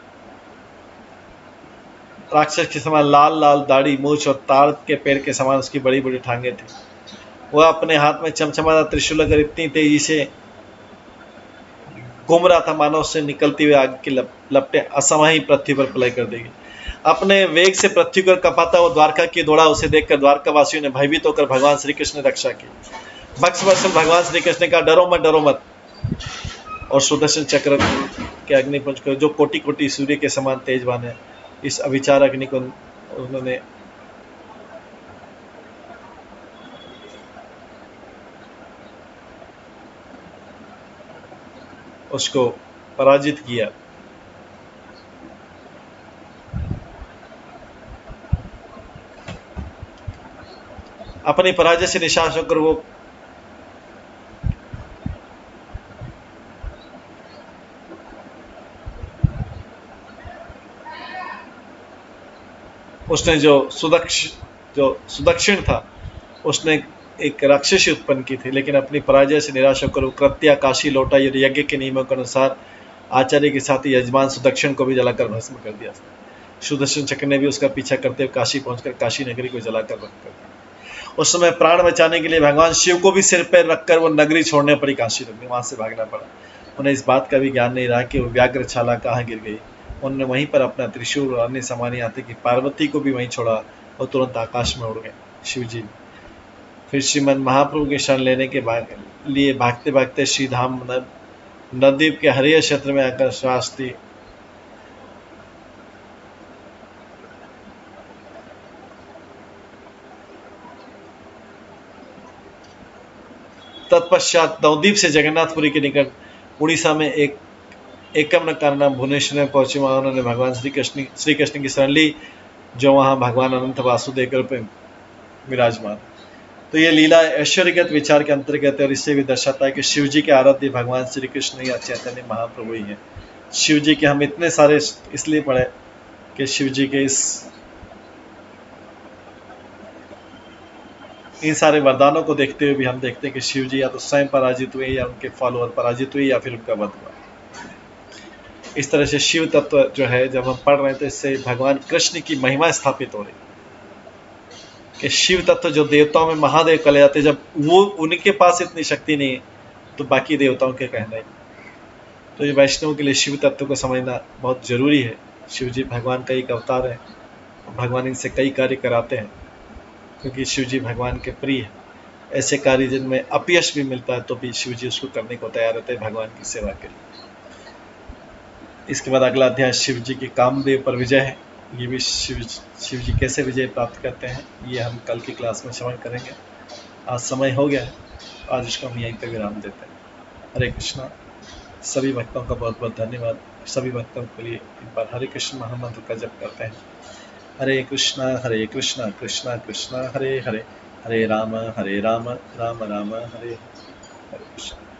राक्षस के समान लाल लाल दाढ़ी, मूछ और ताड़ के पेड़ के समान उसकी बड़ी बड़ी टांगे थी। वह अपने हाथ में चमचमाता त्रिशूल लेकर इतनी तेजी से घूम रहा था मानो उससे निकलती हुई आग की लपटें असमय ही पृथ्वी पर प्रलय कर देगी। अपने वेग से पृथ्वी पर कपाता वो द्वारका की दौड़ा। उसे देखकर द्वारका वासियों ने भयभीत होकर भगवान श्री कृष्ण ने रक्षा की। भक्त वत्सल भगवान श्री कृष्ण ने कहा, डरो मत, और सुदर्शन चक्र के अग्निपुंज को, जो कोटि कोटि सूर्य के समान तेजवान है, इस अविचार अग्नि को उन्होंने उसको पराजित किया। अपनी पराजय से निराश होकर वो उसने जो सुदक्षिण था, उसने एक राक्षसी उत्पन्न की थी, लेकिन अपनी पराजय से निराश होकर वो कृत्या काशी लौटा और यज्ञ के नियमों के अनुसार आचार्य के साथ यजमान सुदक्षिण को भी जलाकर भस्म कर दिया। सुदर्शन चक्र ने भी उसका पीछा करते हुए काशी पहुंचकर काशी नगरी को जलाकर रख कर दिया। उस समय प्राण बचाने के लिए भगवान शिव को भी सिर पर रखकर वो नगरी छोड़ने पड़ी, काशी नगरी, वहां से भागना पड़ा। उन्हें इस बात का भी ज्ञान नहीं रहा कि वो व्याघ्रछाला कहाँ गिर गई। उन्होंने वहीं पर अपना त्रिशूल और अन्य सामान आते कि पार्वती को भी वहीं छोड़ा और तुरंत आकाश में उड़ गए शिव जी। फिर श्रीमद महाप्रभु के शरण लेने के लिए भागते भागते श्रीधाम नवद्वीप के हरियर क्षेत्र में आकर शास्त्री तत्पश्चात नवद्वीप से जगन्नाथपुरी के निकट उड़ीसा में एक एकम का नाम भुवनेश्वर में पहुंचे। वहां उन्होंने भगवान श्री कृष्ण की शरण ली, जो वहां भगवान अनंत वासुदेव के रूप में विराजमान। तो ये लीला ऐश्वर्यगत विचार के अंतर्गत है और इससे भी दर्शाता है कि शिव जी के आराध्य भगवान श्री कृष्ण या चैतन्य महाप्रभु ही है। शिव जी के हम इतने सारे इसलिए पढ़े कि शिव जी के इन सारे वरदानों को देखते हुए भी हम देखते हैं कि शिव जी या तो स्वयं पराजित हुए या उनके फॉलोअर पराजित हुए या फिर उनका वध हुआ। इस तरह से शिव तत्व जो है जब हम पढ़ रहे हैं तो इससे भगवान कृष्ण की महिमा स्थापित हो रही कि शिव तत्व जो देवताओं में महादेव कहे जाते हैं, जब वो उनके पास इतनी शक्ति नहीं है तो बाकी देवताओं के कहना ही। तो ये वैष्णवों के लिए शिव तत्व को समझना बहुत जरूरी है। शिव जी भगवान का एक अवतार है, भगवान इनसे कई कार्य कराते हैं क्योंकि शिव जी भगवान के प्रिय है। ऐसे कार्य जिनमें अपयश भी मिलता है तो भी शिव जी उसको करने को तैयार रहते हैं भगवान की सेवा के लिए। इसके बाद अगला अध्याय शिव जी के कामदेव पर विजय है। ये भी शिव जी कैसे विजय प्राप्त करते हैं ये हम कल की क्लास में श्रवण करेंगे। आज समय हो गया है, आज इसको हम यहीं पर विराम देते हैं। हरे कृष्णा। सभी भक्तों का बहुत बहुत धन्यवाद। सभी भक्तों के लिए एक बार हरे कृष्ण महामंत्र का जप करते हैं। हरे कृष्णा कृष्णा कृष्णा हरे हरे, हरे राम राम राम हरे हरे। हरे कृष्ण।